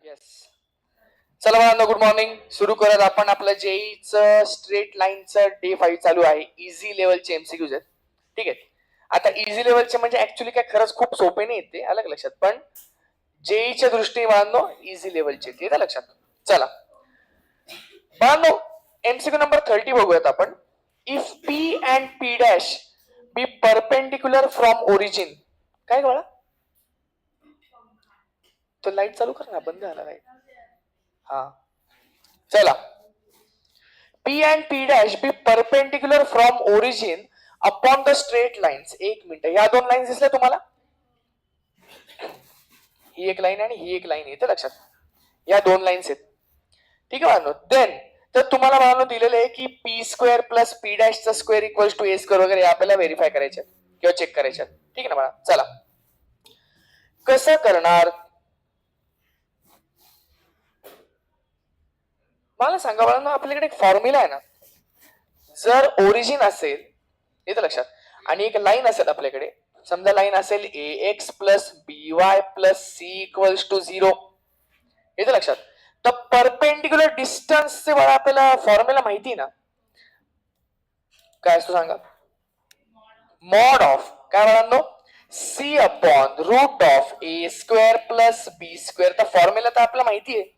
Yes, चला बाळांनो, good morning. सुरू करत आपण आपलं जेईचं स्ट्रेट लाईनचं डे 5 चालू आहे. इझी लेवलचे एमसीक्यूज आहेत. ठीक आहे. आता इझी लेवलचे म्हणजे ऍक्च्युली काय खरंच खूप सोपे नाही ते, आलं का लक्षात, पण जेईच्या दृष्टीने बाळांनो इझी लेवलचे येतं लक्षात. चला बाळांनो, एमसीक्यू नंबर 30 बघूयात आपण. If P and P dash B perpendicular from origin. काय बाळा, तो लाईट चालू कर ना, बंद झाला लाईट. हा, चला. P and P dash be perpendicular from origin upon the straight lines. एक मिनिट, ह्या दोन लाईन्स दिसल्या तुम्हाला? ही एक लाईन आणि ही एक लाईन येते लक्षात. या दोन लाईन्स आहेत. ठीक आहे बाळांनो. देन तर तुम्हाला बाळांनो दिलेलं आहे की पी स्क्वेअर प्लस पी डॅशचा square equals to A square वगैरे आपल्याला व्हेरीफाय करायचे किंवा चेक करायचे. ठीक आहे ना बाळा. चला कसं करणार मला सांगा बाळांनो. आपल्याकडे एक फॉर्म्युला आहे ना. जर ओरिजिन असेल, येतं लक्षात, आणि एक लाईन असेल आपल्याकडे, समजा लाईन असेल A X plus B Y plus C equals to 0, येतं लक्षात. तर परपेंडिक्युलर डिस्टन्सचे बाळा आपल्याला फॉर्म्युला माहिती ना. काय असतो सांगा? मॉड ऑफ काय बाळांनो? C upon root of a square plus b square. तर फॉर्म्युला तर आपल्याला माहिती आहे.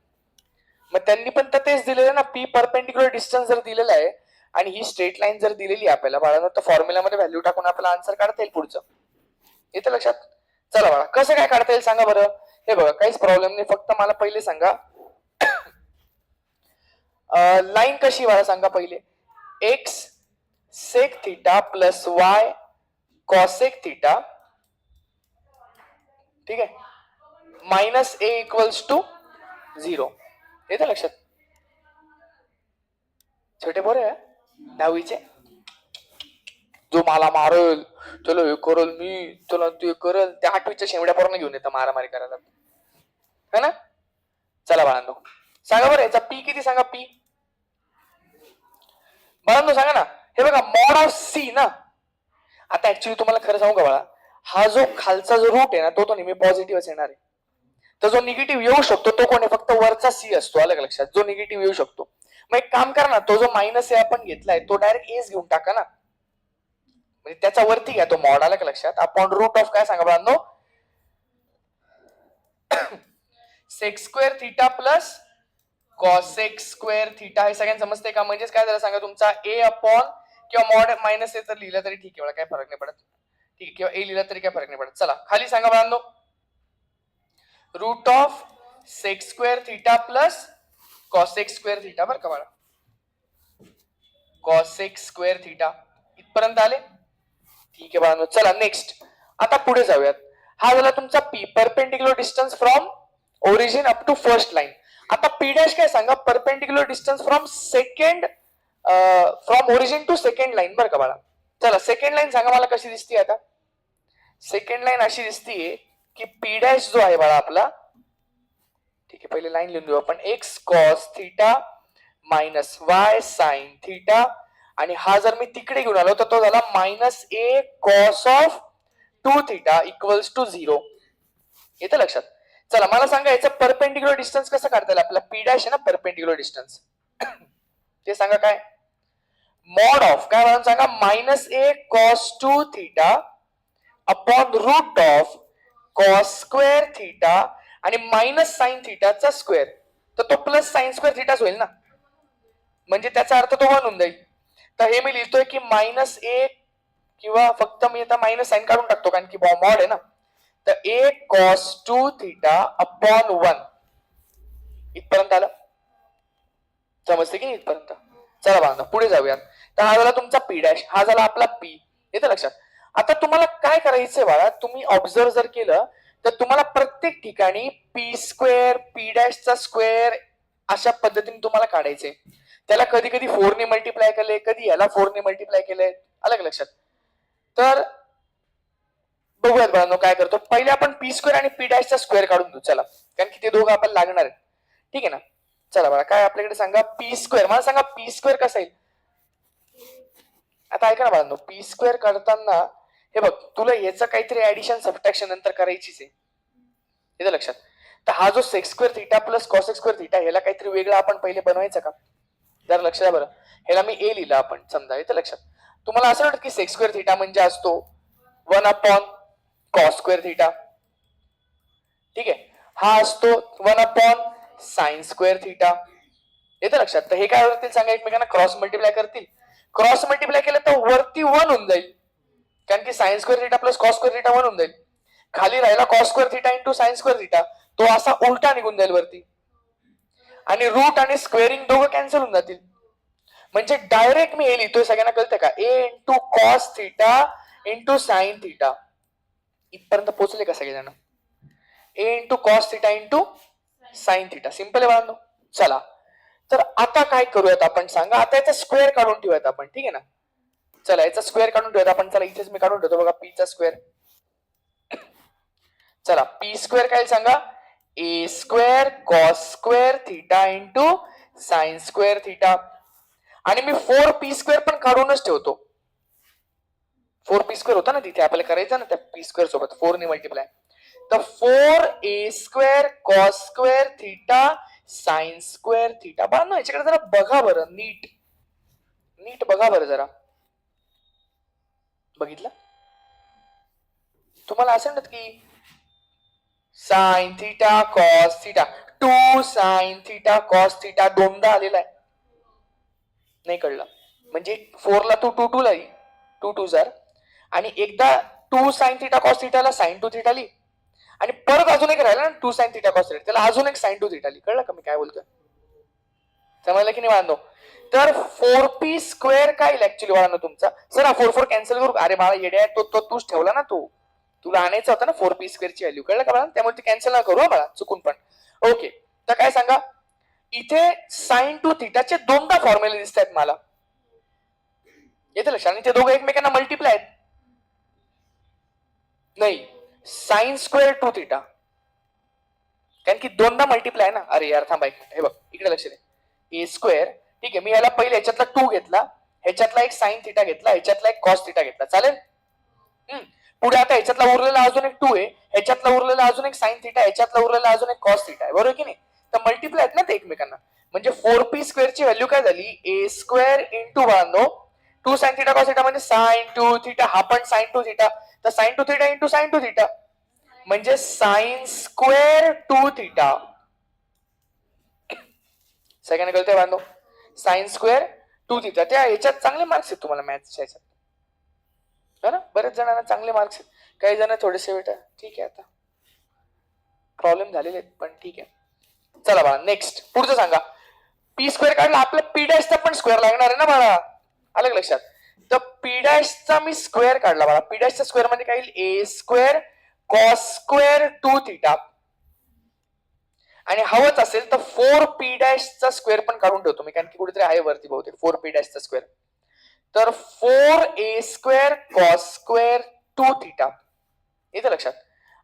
मग त्यांनी पण तर तेच दिलेलं ना. पी परपेंडिक्युलर डिस्टन्स जर दिलेला आहे आणि ही स्ट्रेट लाईन जर दिलेली आपल्याला बाळांनो, तर फॉर्म्युलामध्ये व्हॅल्यू टाकून आपल्याला आन्सर काढता येईल पुढचं. येतं लक्षात. चला बाळा, कसं काय काढता येईल सांगा बरं. हे बघा, काहीच प्रॉब्लेम नाही. फक्त मला पहिले सांगा लाईन कशी बाळा सांगा पहिले. X sec theta plus y cosec theta, ठीक आहे, मायनस ए इक्वल्स टू 0. येतं लक्षात. छोटे पोरे आहे 10वीचे. जो मला मारल, चलो हे करल मी, चला ते करल, त्या 8वीच्या शेवड्या पोरांना घेऊन येतं मारामारी करायला, है ना. चला बाळांनो, सांगा बरं याचा पी किती सांगा. पी बाळांनो सांगा ना. हे बघा, मॉड ऑफ सी ना. आता ऍक्च्युली तुम्हाला खरं सांगू का बाळा, हा जो खालचा जो रूट आहे ना, तो नेहमी पॉझिटिव्हच येणार आहे. तर जो निगेटिव्ह येऊ शकतो तो कोण आहे? फक्त वरचा सी असतो, अलग लक्षात. जो निगेटिव्ह येऊ शकतो. मग एक काम करा ना, तो जो मायनस आहे आपण घेतलाय तो डायरेक्ट एस घेऊन टाका ना. म्हणजे त्याचा वरती घ्या तो मॉड, आला का लक्षात. अपॉन रूट ऑफ काय सांगा बाळांनो? Sec square theta plus cosec square theta. हे सगळ्यांना समजते का? म्हणजेच काय झालं सांगा, तुमचा ए अपॉन किंवा मॉड मायनस ए तर लिहिलं तरी ठीक आहे, काय फरक नाही पडत. ठीक आहे, किंवा ए लिहिलं तरी काय फरक नाही पडत. चला खाली सांगा बाळांनो. Root of sec square theta plus cosec square theta. बरं का बाळा, कॉसेक स्क्वेअर थिटा इथपर्यंत आले. ठीक आहे बाळांनो. चला नेक्स्ट, आता पुढे जाऊयात. हा झाला तुमचा P, perpendicular distance from origin up to first line. आता पी डॅश काय सांगा? Perpendicular distance from second, from origin to second line. बरं का बाळा. चला सेकंड लाईन सांगा मला कशी दिसते. आता सेकंड लाईन अशी दिसतीये की पी डॅश जो आहे बाळा आपला, ठीक आहे, पहिले लाईन लिहून देऊ आपण. X cos theta minus Y sine theta, आणि हा जर मी तिकडे घेऊन आलो तर तो झाला minus a cos of 2 theta equals to 0. येतं लक्षात. चला मला सांगा याचं परपेंडिक्युलर डिस्टन्स कसं काढता येईल आपला. पी डॅश आहे ना परपेंडिक्युलर डिस्टन्स, ते सांगा काय. मॉड ऑफ काय म्हणून सांगा, minus a cos 2 theta upon root of cos square theta आणि मायनस साइन थिटाचा स्क्वेअर. तर तो प्लस साइन स्क्वेअर थिटाच होईल ना, म्हणजे त्याचा अर्थ तो 1 होऊन जाईल. तर हे मी लिहितोय की मायनस ए, किंवा फक्त मी आता मायनस साइन काढून टाकतो कारण की मॉड आहे ना. तर ए कॉस 2 थिटा अपॉन 1 इथपर्यंत आलं. समजते की इथपर्यंत. चला बाळा पुढे जाऊयात. तर हा झाला तुमचा पी डॅश, हा झाला आपला पी. येतं लक्षात. आता तुम्हाला काय करायचंय बाळा, तुम्ही ऑब्झर्व जर केलं तर तुम्हाला प्रत्येक ठिकाणी पी स्क्वेअर पी डॅशचा स्क्वेअर अशा पद्धतीने तुम्हाला काढायचे. त्याला कधी कधी 4 ने मल्टिप्लाय केले, कधी याला 4 ने मल्टिप्लाय केले, अलग लक्षात. तर बघूयात बाळांनो काय करतो. पहिले आपण पी स्क्वेअर आणि पी डॅशचा स्क्वेअर काढून घेऊ. चला, कारण की ते दोघं आपल्याला लागणार आहे. ठीक आहे ना. चला बघा काय आपल्याकडे सांगा. पी स्क्वेअर मला सांगा पी स्क्वेअर कसा येईल. आता ऐका ना बाळांनो, पी स्क्वेअर करताना हे बघ, तुला याचं काहीतरी ऍडिशन सबट्रॅक्शन नंतर करायचीच आहे. येतं लक्षात. तर हा जो sec square theta plus cos square theta ह्याला काहीतरी वेगळं आपण पहिले बनवायचं का? जरा लक्ष द्या बरं. ह्याला मी ए लिहिलं आपण, समजा येतं लक्षात. तुम्हाला असं वाटतं की सेक्स स्क्वेअर थिटा म्हणजे असतो 1 कॉस स्क्वेअर थिटा, ठीक आहे. हा असतो 1 साइन स्क्वेअर थिटा, येतं लक्षात. तर हे काय करतील सांगा, एकमेकांना क्रॉस मल्टिप्लाय करतील. क्रॉस मल्टिप्लाय केलं तर वरती 1 होऊन जाईल, कारण की sign square theta plus cos square theta 1 होऊन जाईल. खाली राहिला cos square theta into sine square theta, तो असा उलटा निघून जाईल वरती, आणि रूट आणि स्क्वेअरिंग दोघं कॅन्सल होऊन जातील. म्हणजे डायरेक्ट मी हे लिहितोय, सगळ्यांना कळतं का? A into cos theta into sine theta. इथपर्यंत पोहोचले का सगळेजण? A into cos theta into sine theta. Simple आहे बाळांनो. चला, तर आता काय करूयात आपण सांगा. आता याचा स्क्वेअर काढून ठेवूयात आपण, ठीक आहे ना. चला, याचा स्क्वेअर काढून ठेवूयात आपण. चला, इथेच मी काढून ठेवतो बघा, पी चा स्क्वेअर. चला, पी स्क्वेअर काय सांगा? A square cos square theta into sine square theta. आणि मी 4p स्क्वेअर पण काढूनच ठेवतो. 4p स्क्वेअर होता ना तिथे, आपल्याला करायचं ना त्या पी स्क्वेअर सोबत 4 ने मल्टिप्लाय. तर 4a square cos square theta sine square theta. बघा ना, याच्याकडे जरा बघा बरं, नीट नीट बघा बरं जरा. बघितलं? तुम्हाला असं म्हणत की sign theta cos theta, 2 sine theta cos theta दोनदा आलेला आहे, नाही कळलं? म्हणजे 4 ला तू 2 ला 2 जार, आणि एकदा 2 साइन थिटा कॉस थिटाला साइन 2 थिटा लिही, आणि परत अजून एक राहिला ना 2 साइन थिटा कॉस थिटा, त्याला अजून एक साइन 2 थिटा लिही. कळलं का मी काय बोलतोय? समजलं की नाही बांधव? तर 4p स्क्वेअर काय येईल ऍक्च्युअली बाळांनो तुमचा? सर हा 4 कॅन्सल करू? अरे बाळा येड्या, तो तूच ठेवला ना, तो तुला आणायचा होता ना 4p स्क्वेअर ची व्हॅल्यू. कळलं का बाळा? त्यामुळे ते कॅन्सल ना करू बाळा चुकून पण. ओके, तर काय सांगा, इथे साइन 2 थिटाचे दोनदा फॉर्म्युले दिसत आहेत मला, येते लक्षात. आणि ते दोघं एकमेकांना मल्टिप्लाय आहेत. नाही, साइन स्क्वेअर 2 थिटा, कारण की दोनदा मल्टिप्लाय आहे ना. अरे यार थांबा, हे बघ इकडे लक्ष दे. ए स्क्वेअर, ठीक आहे, मी याला पहिले ह्याच्यातला 2 घेतला, ह्याच्यातला एक साइन थिटा घेतला, ह्याच्यातला एक कॉस थिटा घेतला, चालेल? पुढे आता ह्याच्यातला उरलेला अजून एक 2 आहे, ह्याच्यातला उरलेला अजून एक साइन थिटा, ह्याच्यातला उरलेला अजून एक कॉस थिटा आहे, बरोबर की नाही? तर मल्टिप्लाय आहेत ना ते एकमेकांना. म्हणजे 4p स्क्वेअर ची व्हॅल्यू काय झाली? ए स्क्वेअर इंटू बांधो 2 साइन थिटा कॉस थिटा म्हणजे साइन 2 थिटा, हा पण साइन 2 थिटा, तर sine 2 theta into sine 2 theta म्हणजे साइन स्क्वेअर 2 थिटा. सगळ्यांना कळतंय बांधो? Sine square 2 theta. त्या ह्याच्यात चांगले मार्क्स आहेत तुम्हाला मॅथ्सच्या ह्याच्यात, है ना? बरेच जणांना चांगले मार्क्स आहेत, काही जण थोडेसे बेटा ठीक आहे, आता प्रॉब्लेम झालेले आहेत पण ठीक आहे. चला बाळा, नेक्स्ट पुढचं सांगा. पी स्क्वेअर काढला, आपला पी डॅशचा पण स्क्वेअर लागणार आहे ना बाळा, आलं लक्षात? तर पी डॅशचा मी स्क्वेअर काढला बाळा. पी डॅशच्या स्क्वेअर मध्ये काय येईल? ए स्क्वेअर कॉस स्क्वेअर 2 थिटा, आणि हवंच असेल तर 4p डॅशचा स्क्वेअर पण काढून ठेवतो मी, कारण की कुठेतरी आहे वरती बहुतेक 4p डॅशचा स्क्वेअर. तर 4a square cos square 2 theta, येतं लक्षात.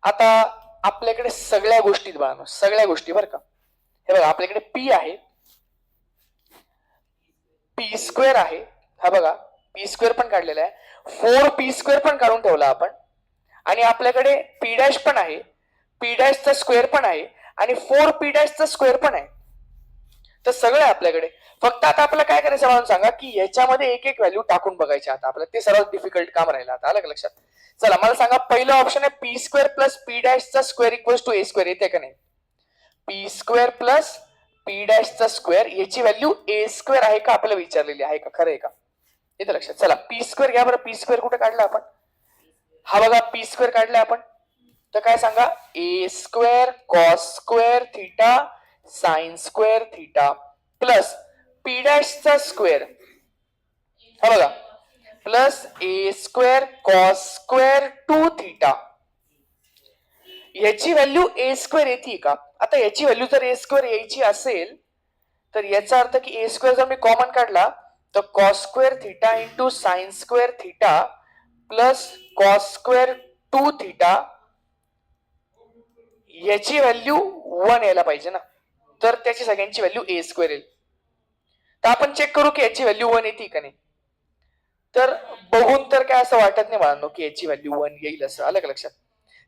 आता आपल्याकडे सगळ्या गोष्टी बघा, सगळ्या गोष्टी बरं का. हे बघा, आपल्याकडे p आहे, p स्क्वेअर आहे, हा बघा p स्क्वेअर पण काढलेला आहे, 4p स्क्वेअर पण काढून ठेवला आपण, आणि आपल्याकडे p डॅश पण आहे, p डॅशचा स्क्वेअर पण आहे, आणि 4p डॅशचा स्क्वेअर पण आहे. तर सगळं आहे आपल्याकडे. फक्त आता आपल्याला काय करायचं म्हणून सांगा, की याच्यामध्ये एक एक व्हॅल्यू टाकून बघायची. आता आपल्याला ते सर्वात डिफिकल्ट काम राहिलं आता, आलं लक्षात? चला मला सांगा, पहिलं ऑप्शन आहे पी स्क्वेअर प्लस पी डॅशचा square equals to A square, येते का नाही? पी स्क्वेअर प्लस पी डॅशचा स्क्वेअर, याची व्हॅल्यू ए स्क्वेअर आहे का आपल्याला विचारलेली आहे का? खरं आहे का? येतं लक्षात. चला पी स्क्वेअर घ्या बरं. पी स्क्वेअर कुठे काढला आपण? हा बघा, पी स्क्वेअर काढला आपण. तर काय सांगा? A square cos square theta sine square theta plus P डॅशचा स्क्वेअर, हा बघा, plus A square cos square 2 theta. याची व्हॅल्यू ए स्क्वेअर येते का? आता याची व्हॅल्यू जर ए स्क्वेअर यायची असेल तर याचा अर्थ की ए स्क्वेअर जर मी कॉमन काढला तर cos square theta into sine square theta plus cos square 2 theta, याची व्हॅल्यू 1 यायला पाहिजे ना, तर त्याची सगळ्यांची व्हॅल्यू ए स्क्वेअर येईल. तर आपण चेक करू की याची व्हॅल्यू 1 येते का नाही. तर बघून तर काय असं वाटत नाही बाळांनो की याची व्हॅल्यू 1 येईल असं, आलं का लक्षात?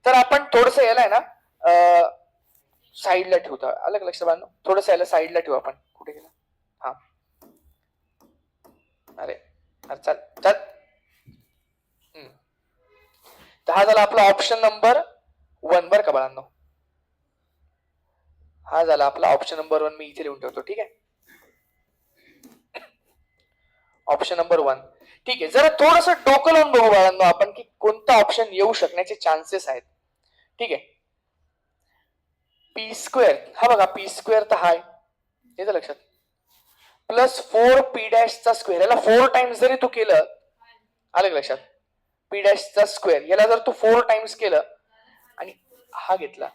तर आपण थोडस याला आहे ना साईडला ठेवतो. आलं का लक्षात बाळांनो? थोडंसं याला साईडला ठेवू आपण. कुठे गेला? हा, अरे अरे चल चल. तर हा झाला आपला ऑप्शन नंबर 1 बर का बाळांनो. हा झाला आपला ऑप्शन नंबर 1. मी इथे लिहून ठेवतो. ठीक आहे, ऑप्शन नंबर 1. ठीक आहे, जरा थोडस डोकं लावून बघू बाळांनो आपण की कोणता ऑप्शन येऊ शकण्याचे चान्सेस आहेत. ठीक आहे, पी स्क्वेअर, हा बघा पी स्क्वेअर तर हाय, येतं लक्षात, प्लस 4 पी डॅशचा स्क्वेअर, याला 4 टाइम्स जरी तू केलं, आलं का लक्षात, पी डॅशचा स्क्वेअर याला जर तू 4 टाइम्स केलं आणि हा घेतला,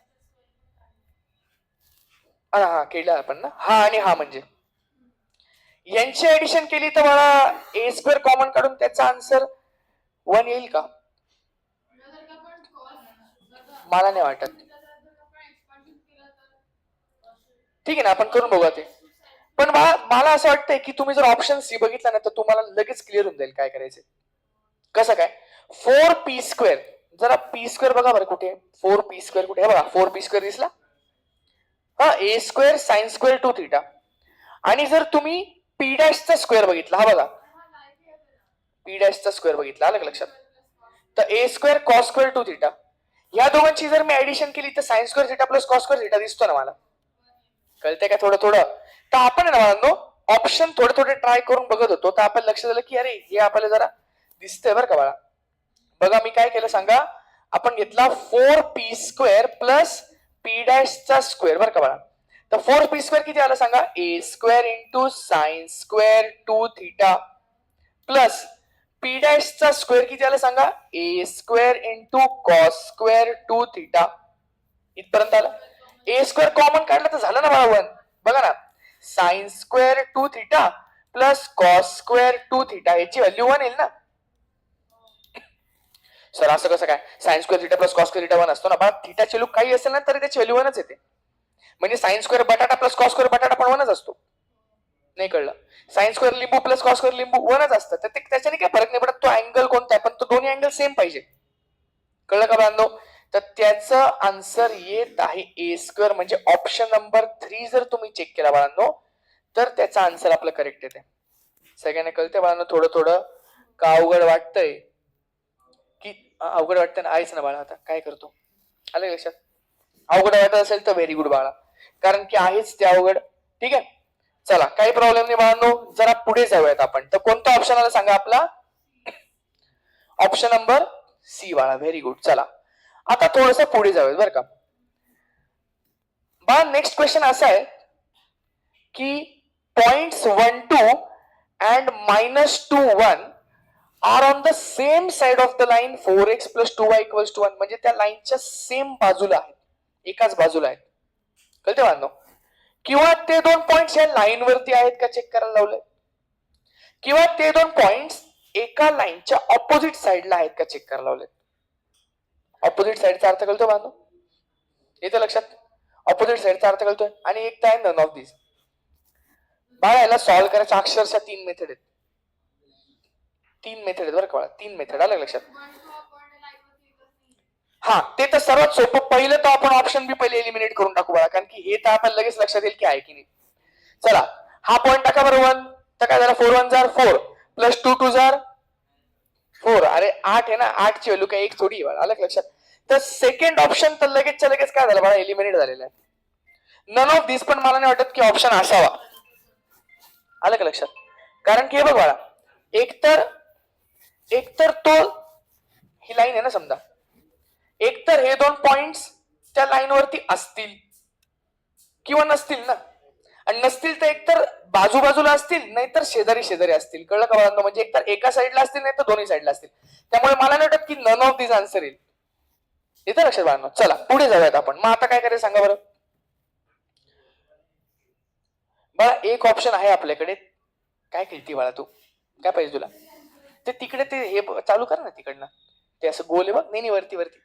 हा केला आपण ना, हा आणि हा म्हणजे यांची ऍडिशन केली तर मला ए स्क्वेअर कॉमन काढून त्याचा आन्सर 1 येईल का? मला नाही वाटत. ठीक आहे ना, आपण करून बघूया ते. पण मला असं वाटतंय की तुम्ही जर ऑप्शन सी बघितला ना तर तुम्हाला लगेच क्लिअर होऊन जाईल काय करायचं. कसं काय? 4 पी स्क्वेअर, जरा पी स्क्वेअर बघा बरं कुठे, 4 पी स्क्वेअर कुठे, बघा 4 पी स्क्वेअर दिसला, हा ए स्क्वेअर साइन स्क्वेअर 2 थीटा. आणि जर तुम्ही पी डॅशचा स्क्वेअर बघितला, हा बघा पी डॅशचा स्क्वेअर बघितला, आलं का लक्षात, तर ए स्क्वेअर कॉस स्क्वेअर 2 थीटा, या दोघांची जर मी ऍडिशन केली तर sine square theta plus cos square theta दिसतो ना, मला कळतंय का थोडं थोडं. तर आपण ना ऑप्शन थोडे थोडे ट्राय करून बघत होतो, तर आपण लक्षात आलं की अरे हे आपल्याला जरा दिसतंय बरं का बाळा. बघा मी काय केलं सांगा, आपण घेतला 4 पी स्क्वेअर प्लस पी डॅशचा स्क्वेअर बरं का बाळा. तर 4 पी स्क्वेअर किती आलं सांगा, A square into sine square 2 theta plus P डॅशचा स्क्वेअर किती आलं सांगा, A square into cos square 2 theta. इथपर्यंत आलं. ए स्क्वेअर कॉमन काढलं तर झालं ना बाळा 1. बघा ना, sign square 2 theta plus cos square 2 theta याची व्हॅल्यू 1 येईल ना. सर असं कसं काय, sine square theta plus cos square theta 1 असतो ना, बघा थीटाची व्हॅल्यू काही असेल ना तरी त्याची व्हॅल्यू 1च येते. म्हणजे साइन स्क्वेअर बटाटा प्लस कॉस स्क्वेअर बटाटा पण 1च असतो. नाही कळलं? साइन स्क्वेअर लिंबू प्लस कॉस स्क्वेअर लिंबू 1च असतं. तर त्याच्याने काय फरक नाही पडत, तो अँगल कोणता आहे, पण तो दोन्ही अँगल सेम पाहिजे. कळलं का बांधव? तर त्याचं आन्सर येत आहे ए स्क्वेअर, म्हणजे ऑप्शन नंबर 3 जर तुम्ही चेक केला बाळांनो तर त्याचा आन्सर आपलं करेक्ट येते. सगळ्यांना कळतंय बाळांनो थोडं थोडं का अवघड वाटतंय? की अवघड वाटतं ना, आहेच ना बाळा, आता काय करतो, आलं लक्षात. अवघड वाटत असेल तर व्हेरी गुड बाळा, कारण की आहेच ते अवघड. ठीक आहे, चला काही प्रॉब्लेम नाही बाळांनो, जरा पुढे जाऊयात आपण. तर कोणता ऑप्शन आला सांगा आपला, ऑप्शन नंबर सी बाळा, व्हेरी गुड. चला आता थोडस पुढे जाऊयात बरं का बाळा. नेक्स्ट क्वेश्चन असा आहे की points 1 2 and -2 1 are on the same side of the line 4x + 2y = 1, म्हणजे त्या लाईनच्या सेम बाजूला आहेत, एकाच बाजूला आहेत. कळते बांधव? किंवा ते दोन पॉइंट्स या लाईन वरती आहेत का चेक करायला लावलंय, किंवा ते दोन पॉइंट्स एका लाईनच्या ऑपोजिट साइडला आहेत का चेक करायला लावलंय. ऑपोजिट साइडचा अर्थ कळतो बांधव, येतं लक्षात? ऑपोजिट साइडचा अर्थ कळतोय. आणि एक तर आहे नन ऑफ दिस. बाळा याला सॉल्व्ह करायच्या अक्षरशः 3 मेथड आहेत. 3 मेथड आहेत बरं का बाळा, 3 मेथड, आलं लक्षात. हा ते तर सर्वात सोपं, पहिलं तर आपण ऑप्शन बी पहिले एलिमिनेट करून टाकू बाळा, कारण की हे तर आपण लगेच लक्षात येईल की आहे की नाही. चला हा पॉइंट टाका बरं 1, तर काय झालं, 4 1 जार 4 प्लस 2 2 जार 4. अरे 8 आहे ना, 8 ची व्हॅल्यू काय एक थोडी बाळा, आलं लक्षात. तर सेकंड ऑप्शन तर लगेचच्या लगेच काय झालं बाळा, एलिमिनेट झालेलं आहे. नन ऑफ दिस पण मला नाही वाटत की ऑप्शन असावा, आलं का लक्षात. कारण की हे बघ बाळा, एकतर तो ही लाईन आहे ना समजा, एकतर हे दोन पॉइंट्स त्या लाईन वरती असतील किंवा नसतील ना, आणि नसतील तर एकतर बाजूबाजूला असतील, नाहीतर शेजारी शेजारी असतील. कळलं का बाळांनो? म्हणजे एकतर एका साईडला असतील, नाही तर दोन्ही साईडला असतील. त्यामुळे मला नाही वाटत की नन ऑफ दिस आन्सर येईल. येतं लक्षात बाळांनो? चला पुढे जाऊयात आपण. मग आता काय करायचं सांगा बरं बाळा. एक ऑप्शन आहे आपल्याकडे, काय खेळती बाळा तू, काय पाहिजे तुला, ते तिकडे ते हे चालू कर ना तिकडनं, ते असं गोल आहे बघ, नाही वरती वरती,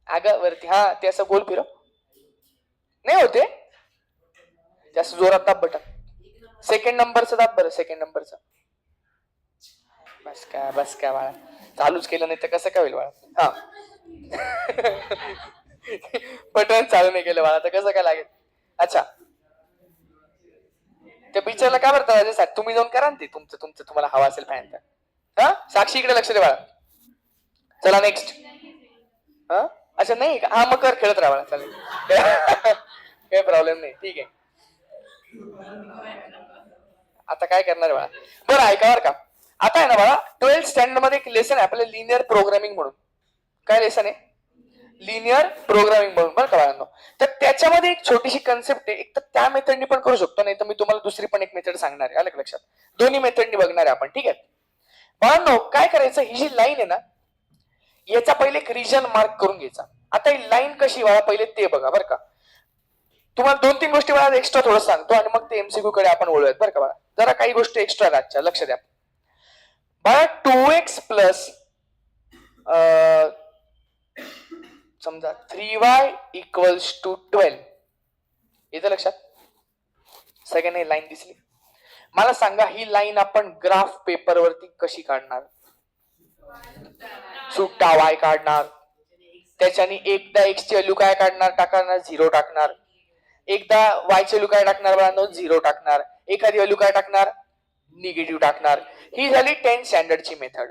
अगं वरती, हा ते असं गोल फिरव, नाही होते जास्त जोरात दाब बटन, सेकंड नंबरचं दाब बरं, सेकंड नंबरचं. बस काय बाळा, चालूच केलं नाही तर कसं काय होईल बाळा. हा बटन चालू नाही केलं मला, तर कसं काय लागेल? अच्छा, त्या पिक्चरला काय भरता तुम्ही जाऊन करा ना ते तुमचं तुमचं, तुम्हाला हवा असेल फॅन तर. हा साक्षी इकडे लक्ष दे बाळा. चला नेक्स्ट. हा अच्छा नाही का, हा मग कर, खेळत राहा बाळा, चालेल. काही प्रॉब्लेम नाही, ठीक आहे. आता काय करणार बाळा? बरं ऐका बरं का, आता आहे ना बाळा 12th स्टँडर्ड मध्ये एक लेसन आहे आपलं लिनियर प्रोग्रामिंग म्हणून. काय लेसन आहे? लिनियर प्रोग्रामिंग म्हणून, बरं का बाळांनो. तर त्याच्यामध्ये एक छोटीशी कन्सेप्ट आहे, एक तर त्या मेथडनी पण करू शकतो, नाही तर मी तुम्हाला दुसरी पण एक मेथड सांगणार आहे, आलं का लक्षात? दोन्ही मेथडनी बघणार आहे आपण, ठीक आहे बाळांनो. काय करायचं, ही जी लाईन आहे ना, याचा पहिले एक रिजन मार्क करून घ्यायचा. आता ही लाईन कशी बाळा पहिले ते बघा बरं का. तुम्हाला 2-3 गोष्टी बाळा एक्स्ट्रा थोडं सांगतो आणि मग ते एमसीक्यू कडे आपण वळूयात बरं का बाळा. जरा काही गोष्टी एक्स्ट्रा राहत्या, लक्ष द्या बाळा. 2x प्लस समजा 3y इक्वल्स टू 12, येतं लक्षात? सगळ्यांना लाईन दिसली? मला सांगा ही लाईन आपण ग्राफ पेपर वरती कशी काढणार? सुट्टा वाय काढणार, त्याच्यानी एकदा एक्स ची व्हॅल्यू काय काढणार, टाकणार 0 टाकणार, एकदा वाय ची व्हॅल्यू काय टाकणार बाळांनो 0 टाकणार, एखादी व्हॅल्यू काय टाकणार निगेटिव्ह टाकणार. ही झाली 10th स्टँडर्डची मेथड,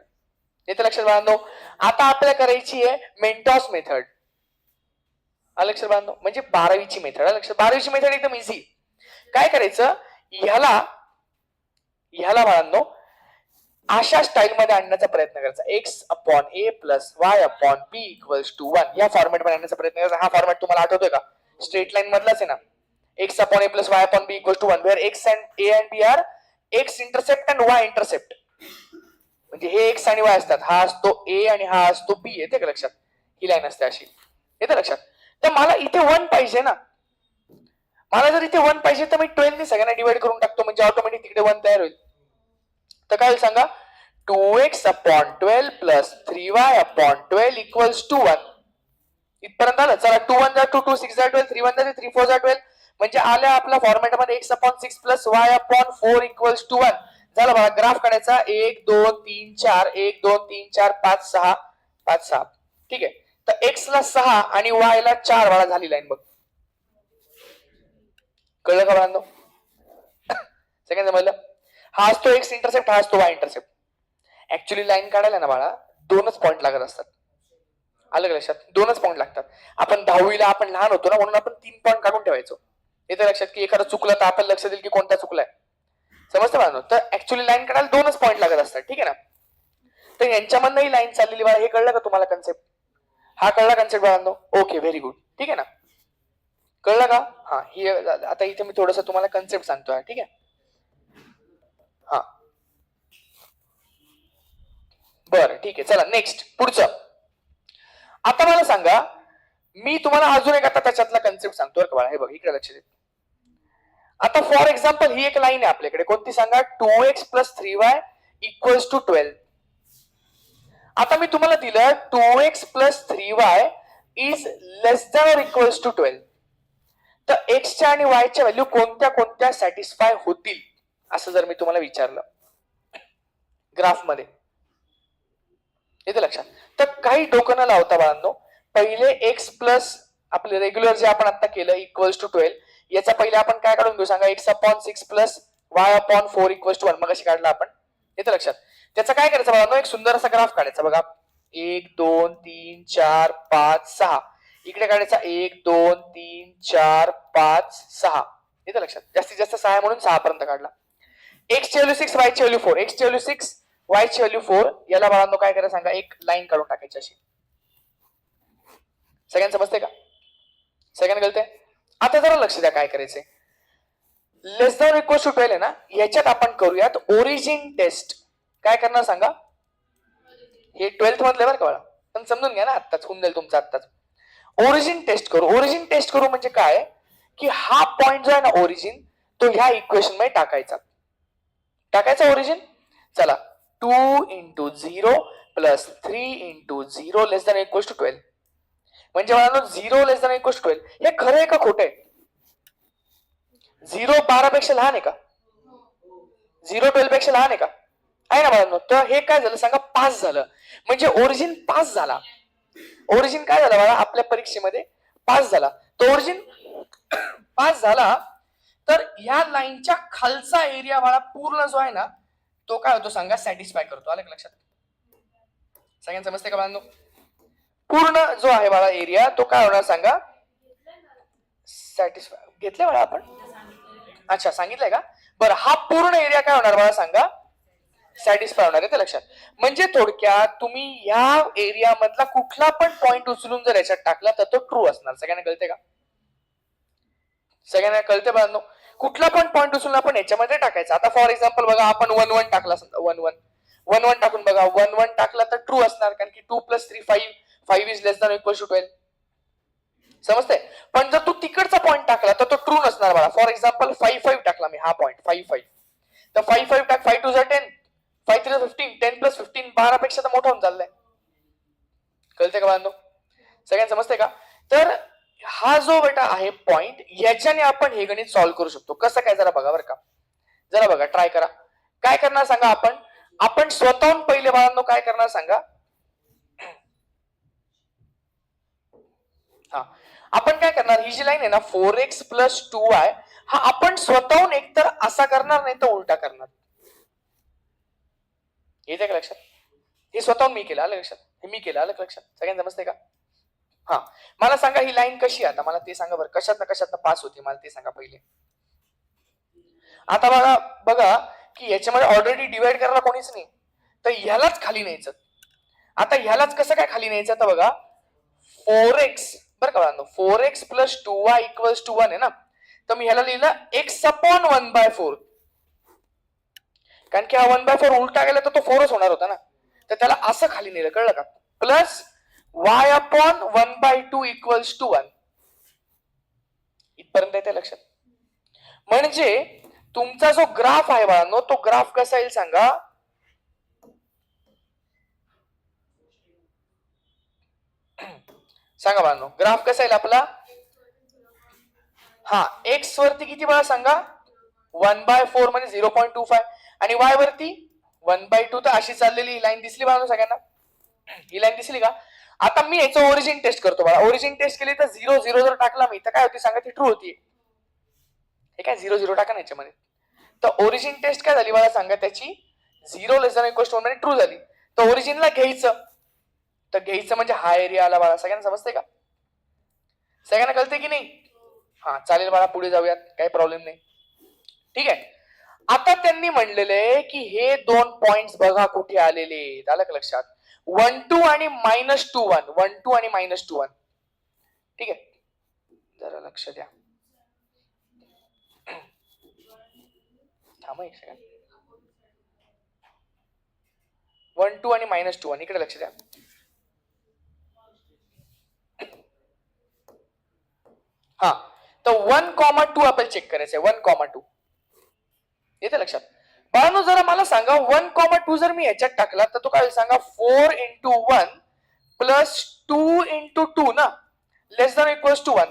येतं लक्षात बाळांनो? आता आपल्याला करायची आहे मेंटॉस मेथड, लक्षात बाळांनो, म्हणजे 12वीची मेथड. लक्षात, 12वीची मेथड एकदम इझी. काय करायचं, ह्याला बाळांनो अशा स्टाईल मध्ये आणण्याचा प्रयत्न करायचा. X upon a plus y upon b equals to 1 या फॉर्मॅट मध्ये आणण्याचा प्रयत्न करायचा. हा फॉर्मॅट तुम्हाला आठवतोय का? स्ट्रेट लाईन मधलाच आहे ना. X upon a plus y upon b equals to 1 where x and a and b are x intercept and y intercept. म्हणजे हे एक्स आणि वाय असतात, हा असतो ए आणि हा असतो बी. येते का लक्षात? ही लाईन असते अशी, येते लक्षात? तर मला इथे 1 पाहिजे ना. मला जर इथे 1 पाहिजे तर मी 12 ने सगळ्यांना डिवाइड करून टाकतो, म्हणजे ऑटोमॅटिक तिकडे 1 तयार होईल. तर काय सांगा, 2x upon 12 plus 3y upon 12 equals to 1. इथपर्यंत आलं. चला 2 1 जा 2, 2 6 जा 12, 3 1 जा 3 4 जा 12, म्हणजे आल्या आपल्या फॉर्मॅट मध्ये x upon 6 plus y upon 4 equals to 1. झालं बघा, ग्राफ काढायचा 1 2 3 4 1 2 3 4 5 6 5 6, ठीक आहे. तर x ला 6 आणि y ला 4 वाळा झाली लाईन बघ. कळलं का बाळांनो? सेकंड जमलं. हा असतो एक्स इंटरसेप्ट, हा असतो वाय इंटरसेप्ट. ऍक्च्युली लाईन काढायला ना बाळा 2च पॉईंट लागत असतात, आलं लक्षात? 2च पॉईंट लागतात. आपण 10वीला आपण लहान होतो ना, म्हणून आपण 3 पॉईंट काढून ठेवायचो. येतं लक्षात की एखादा चुकलं तर आपण लक्ष देईल की कोणता चुकलाय, समजतं बाळांनो? तर ऍक्च्युली लाईन काढायला 2च पॉईंट लागत असतात, ठीक आहे ना? तर यांच्यामधनं ही लाईन चाललेली बाळा, हे कळलं का तुम्हाला कन्सेप्ट? हा कळला कन्सेप्ट बाळांनो? ओके, व्हेरी गुड, ठीक आहे ना? कळलं का? हा, ही आता इथे मी थोडस तुम्हाला कन्सेप्ट सांगतोय, ठीक आहे? हा बरं, ठीक आहे. चला नेक्स्ट, पुढचं. आता मला सांगा, मी तुम्हाला अजून एक आता त्याच्यातला कन्सेप्ट सांगतो का बाळा. हे बघ इकडे लक्ष दे. आता फॉर एक्झाम्पल ही एक लाईन आहे आपल्याकडे, कोणती सांगा? 2x plus 3y equals to 12. आता मी तुम्हाला दिलं 2x plus 3y is less than or equals to 12. तर एक्सच्या आणि वायच्या व्हॅल्यू कोणत्या कोणत्या सॅटिस्फाय होतील असं जर मी तुम्हाला विचारलं ग्राफ मध्ये, येते लक्षात? तर काही डोकं न लावता बाळांनो, पहिले एक्स प्लस आपले रेग्युलर जे आपण आता केलं इक्वल्स टू 12, याचा पहिले आपण काय काढून घेऊ सांगा? X upon 6 plus y upon 4 equals to 1. मग कशी काढला आपण, येतं लक्षात? त्याचं काय करायचं बाळांनो, एक सुंदर असा ग्राफ काढायचा बघा. 1 2 3 4 5 6 इकडे काढायचा 1 2 3 4 5 6, येतं लक्षात? जास्तीत जास्त 6 म्हणून 6 पर्यंत काढला. एक्स ची व्हॅल्यू 6, वाय ची व्हॅल्यू 4, एक्स ची व्हॅल्यू 6 वाय ची व्हॅल्यू 4. याला बाळांनो काय करायचं सांगा? एक लाईन काढून टाकायची अशी. सगळ्यांना समजते का? सगळ्यांना कळते? आता जरा लक्ष द्या काय करायचंय. लेस दॅन इक्वल टू 12 आहे ना, याच्यात आपण करूयात ओरिजिन टेस्ट. काय करणार सांगा? हे 12th मधले बरं का बाळा, पण समजून घ्या ना, आत्ताच होऊन जाईल तुमचं आत्ताच. ओरिजिन टेस्ट करू. ओरिजिन टेस्ट करू म्हणजे काय की हा पॉइंट जो आहे ना ओरिजिन, तो ह्या इक्वेशन मध्ये टाकायचा ओरिजिन. चला 2 into 0 plus 3 into 0 less than equal to 12. म्हणजे मला 0 लेस दॅन इक्वल टू 12 हे खरं आहे का खोटं आहे? 0 12 पेक्षा लहान आहे का? 0 12 पेक्षा लहान आहे का? आहे ना बाळांनो? तर हे काय झालं सांगा? पास झालं. म्हणजे ओरिजिन पास झाला. ओरिजिन काय झालं बाळा आपल्या परीक्षेमध्ये? पास झाला. तो ओरिजिन पास झाला तर ह्या लाईनच्या खालचा एरिया बाळा पूर्ण जो आहे ना तो काय होतो सांगा, सॅटिस्फाय करतो. आलं का लक्षात? सगळ्यांना समजते का बाळांनो? पूर्ण जो आहे बाळा एरिया तो काय होणार सांगा, सॅटिस्फाय. घेतले बाळा आपण? अच्छा, सांगितलंय का? बरं, हा पूर्ण एरिया काय होणार बाळा सांगा, सॅटिस्फाय होणार आहे. ते लक्षात. म्हणजे थोडक्यात तुम्ही या एरिया मधला कुठला पण पॉइंट उचलून जर याच्यात टाकला तर तो ट्रू असणार. सगळ्यांना कळते का? सगळ्यांना कळते बाळांनो? कुठला पण पॉइंट उचलून आपण याच्यामध्ये टाकायचा. आता फॉर एक्झाम्पल बघा, आपण 1 1 टाकला, समजा 1 1 टाकून बघा, 1 1 टाकला तर ट्रू असणार, कारण की 2 + 3 5, 5 is less than equal to 12. समजते? पण जर तू तिकडचा पॉइंट टाकला तर तो ट्रू नसणार बाळा. फॉर एक्झाम्पल 5 5 टाकला मी, हा पॉइंट 5 5, तर 5 5 टाक, 5 2 10, 5 3 15, 10 + 15 12 पेक्षा तर मोठा होऊन चाललाय. कळते का बाळांनो? सगळ्यांना समजते का? तर हा जो बेटा आहे पॉइंट, याच्याने आपण हे गणित सॉल्व्ह करू शकतो. कसं काय जरा बघा बरं का, जरा बघा, ट्राय करा. काय करणार सांगा, आपण स्वतःहून पहिले बाळांनो काय करणार सांगा. हा, आपण काय करणार, ही जी लाईन आहे ना 4x + 2y, हा आपण स्वतःहून एकतर असा करणार नाही तर उलटा करणार. येते का लक्षात? हे स्वतःहून मी केलं. आलं लक्षात? हे मी केलं. आलं लक्षात? सगळ्यांना समजते का? हा, मला सांगा ही लाईन कशी आहे आता, मला ते सांगा बरं. कशातनं पास होते मला ते सांगा पहिले. आता बघा बघा की याच्यामध्ये ऑलरेडी डिवाइड करायला कोणीच नाही, तर ह्यालाच खाली न्यायचं. आता ह्यालाच कसं काय खाली न्यायचं, तर बघा 4x, बरं का बाळांनो, 4x + 2y = 1 आहे ना, तर मी ह्याला लिहिलं x/1/4, कारण की हा 1/4 उलटा गेला तर तो 4च होणार होता ना, तर त्याला असं खाली नेलं. कळलं का? Plus y/1/2 = 1. इथपर्यंत येते लक्षात? म्हणजे तुमचा जो ग्राफ आहे बाळांनो, तो ग्राफ कसा येईल सांगा. सांगा बाळांनो, ग्राफ कसा येईल आपला? हा, एक्स वरती किती बाळा सांगा, 1/4 म्हणजे 0.25, आणि वाय वरती 1/2. तर अशी चाललेली ही लाईन दिसली बाळांनो सगळ्यांना? ही लाईन दिसली का? आता मी याचं ओरिजिन टेस्ट करतो बाळा. ओरिजिन टेस्ट केली तर 0 0 जर टाकला मी तर काय होती सांगा, ती ट्रू होती. हे काय 0 0 टाका ना याच्यामध्ये, तर ओरिजिन टेस्ट काय झाली मला सांगा, त्याची 0 > 1 म्हणजे ट्रू झाली. तर ओरिजिनला घ्यायचं, तर घ्यायचं म्हणजे हा एरिया आला बाळा. सगळ्यांना समजते का? सगळ्यांना कळते की नाही? हा, चालेल बाळा, पुढे जाऊयात, काही प्रॉब्लेम नाही. ठीक आहे. आता त्यांनी म्हणलेले की हे 2 पॉइंट्स बघा कुठे आलेले. आलं का लक्षात? 1 2 आणि -2 1, 1 2 आणि -2 1. ठीक आहे, जरा लक्ष द्या. थांबा एक सेकंड. 1 2 आणि -2 1, इकडे लक्ष द्या. हा, तर 1,2 आपल्याला चेक करायचं आहे. 1,2 येते लक्षात? बाळांनो जरा मला सांगा, 1,2 जर मी याच्यात टाकला तर तो काय सांगा, 4 × 1 + 2 × 2 ना, लेस दॅन इक्वल्स टू 1.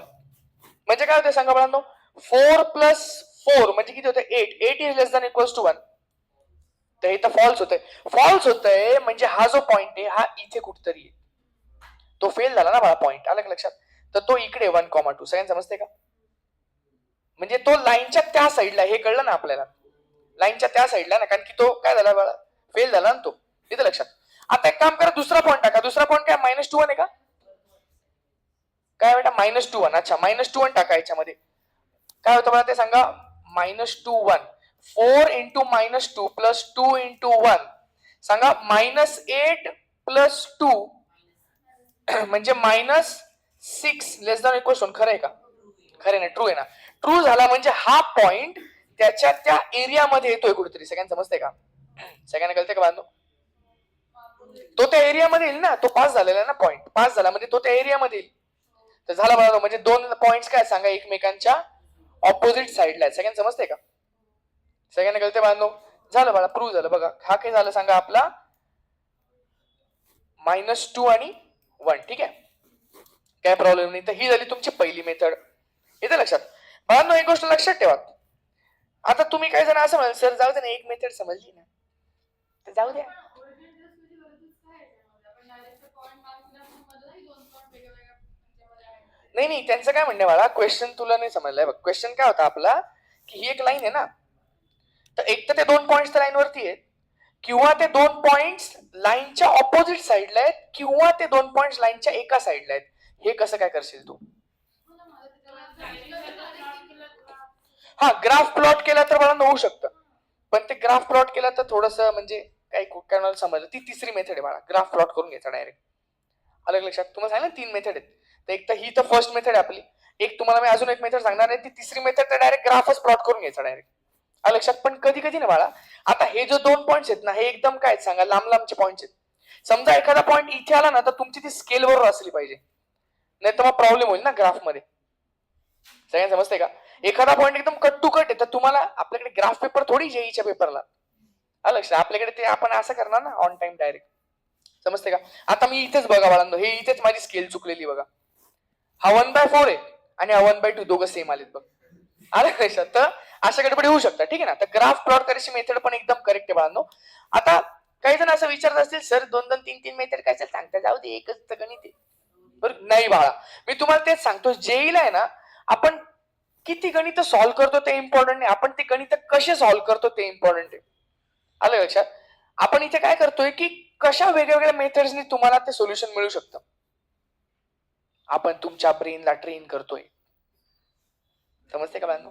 म्हणजे काय होते सांगा बाळांनो, 4 + 4 म्हणजे किती होते, 8. 8 is less than equals to 1. तर इथं फॉल्स होतंय. फॉल्स होतंय म्हणजे हा जो पॉइंट आहे हा इथे कुठतरी आहे, तो फेल झाला ना बाळा पॉइंट. आलं का लक्षात? तर तो इकडे 1,2. सगळ्यांना समजते का? म्हणजे तो लाईनच्या त्या साईडला, हे कळलं ना आपल्याला, लाईनच्या त्या साईडला ना, कारण की तो काय झाला बाळा, फेल झाला ना तो. इथे लक्षात. आता एक काम करा, दुसरा पॉइंट टाका. दुसरा पॉइंट काय, -2 1 आहे का? काय बेटा, -2 1. अच्छा, -2 1 टाका याच्यामध्ये. काय होतं मला ते सांगा, -2 1. 4 × -2 + 2 × 1 सांगा, -8 + 2 म्हणजे -6 लेस दॅन इक्वल 1. खरं आहे का? खरं नाही, ट्रू आहे ना. ट्रू झाला म्हणजे हा पॉइंट त्याच्या त्या एरियामध्ये येतोय कुठेतरी. सगळ्यांना समजतंय का? सगळ्यांना कळतंय का बांधू? तो त्या एरियामध्ये येईल ना, तो पास झालेला आहे ना, पॉइंट पास झाला म्हणजे तो त्या एरियामध्ये येईल. तर झाला बघा, म्हणजे 2 पॉइंट्स काय सांगा, एकमेकांच्या ऑपोजिट साईडला आहे. सगळ्यांना समजतंय का? सगळ्यांना कळतंय बांधू? झालं बाळा, प्रूव्ह झालं. बघा हा काय झालं सांगा, आपला -2 आणि 1. ठीक आहे, काय प्रॉब्लेम नाही. तर ही झाली तुमची पहिली मेथड. येते लक्षात? बाळांनो एक गोष्ट लक्षात ठेवा. आता तुम्ही काही जण असं म्हणाल, सर जाऊ दे ना, एक मेथड समजली ना, तर जाऊ द्या. नाही नाही, त्यांचं काय म्हणणे बाळा, क्वेश्चन तुला नाही समजलाय बघ. क्वेश्चन काय होता आपला, की ही एक लाईन आहे ना, तर एक तर ते 2 पॉइंट्स लाईन वरती आहेत, किंवा ते 2 पॉइंट्स लाईनच्या ऑपोजिट साईडला आहेत, किंवा ते 2 पॉइंट्स लाईनच्या एका साईडला आहेत. हे कसं काय करशील तू? हा, ग्राफ प्लॉट केला तर मला होऊ शकतं, पण ते ग्राफ प्लॉट केला तर थोडस म्हणजे काही कोणाला समजलं. ती तिसरी मेथड आहे बाळा, ग्राफ प्लॉट करून घ्यायचा डायरेक्ट. अलग लक्षात. तुम्हाला सांगितलं 3 मेथड आहेत, तर एक तर ही तर फर्स्ट मेथड आहे आपली, एक तुम्हाला मी अजून एक मेथड सांगणार आहे, ती तिसरी मेथड तर डायरेक्ट ग्राफच प्लॉट करून घ्यायचा डायरेक्ट. लक्षात. पण कधी कधी ना बाळा, आता हे जो 2 पॉइंट्स आहेत ना, हे एकदम काय सांगा, लांब लांबचे पॉइंट्स आहेत. समजा एखादा पॉइंट इथे आला ना, तर तुमची ती स्केल बरोबर असली पाहिजे, नाही तर मग प्रॉब्लेम होईल ना ग्राफ मध्ये. सगळ्यांना समजते का? एखादा पॉइंट एकदम कट टू कट आहे, तर तुम्हाला आपल्याकडे ग्राफ पेपर थोडी जेईच्या पेपरला लक्षात, आपल्याकडे ते आपण असं करणार ना ऑन टाइम डायरेक्ट. समजते का? आता मी इथेच बघा बाळांनो, हे इथेच माझी स्केल चुकलेली बघा. हा 1/4 आहे आणि हा 1/2 दोघं सेम आलेत बघ. आलं लक्षात? तर अशा गडबडी होऊ शकतात, ठीक आहे ना. तर ग्राफ प्लॉट करायची मेथड पण एकदम करेक्ट आहे बाळांनो. आता काही जण असं विचारत असतील, सर 2-2 3-3 मेथड काय सांगता, जाऊ दे एकच तर गणित आहे. बरं नाही बाळा, मी तुम्हाला तेच सांगतो, जेईला आहे ना, आपण किती गणित सॉल्व्ह करतो ते इम्पॉर्टंट नाही, आपण ते गणित कसे सॉल्व्ह करतो ते इम्पॉर्टंट आहे. आलं लक्षात? आपण इथे काय करतोय, की कशा वेगवेगळ्या मेथड्सनी तुम्हाला ते सोल्युशन मिळू शकतं, आपण तुमच्या ब्रेनला ट्रेन करतोय. समजते का बाळांनो?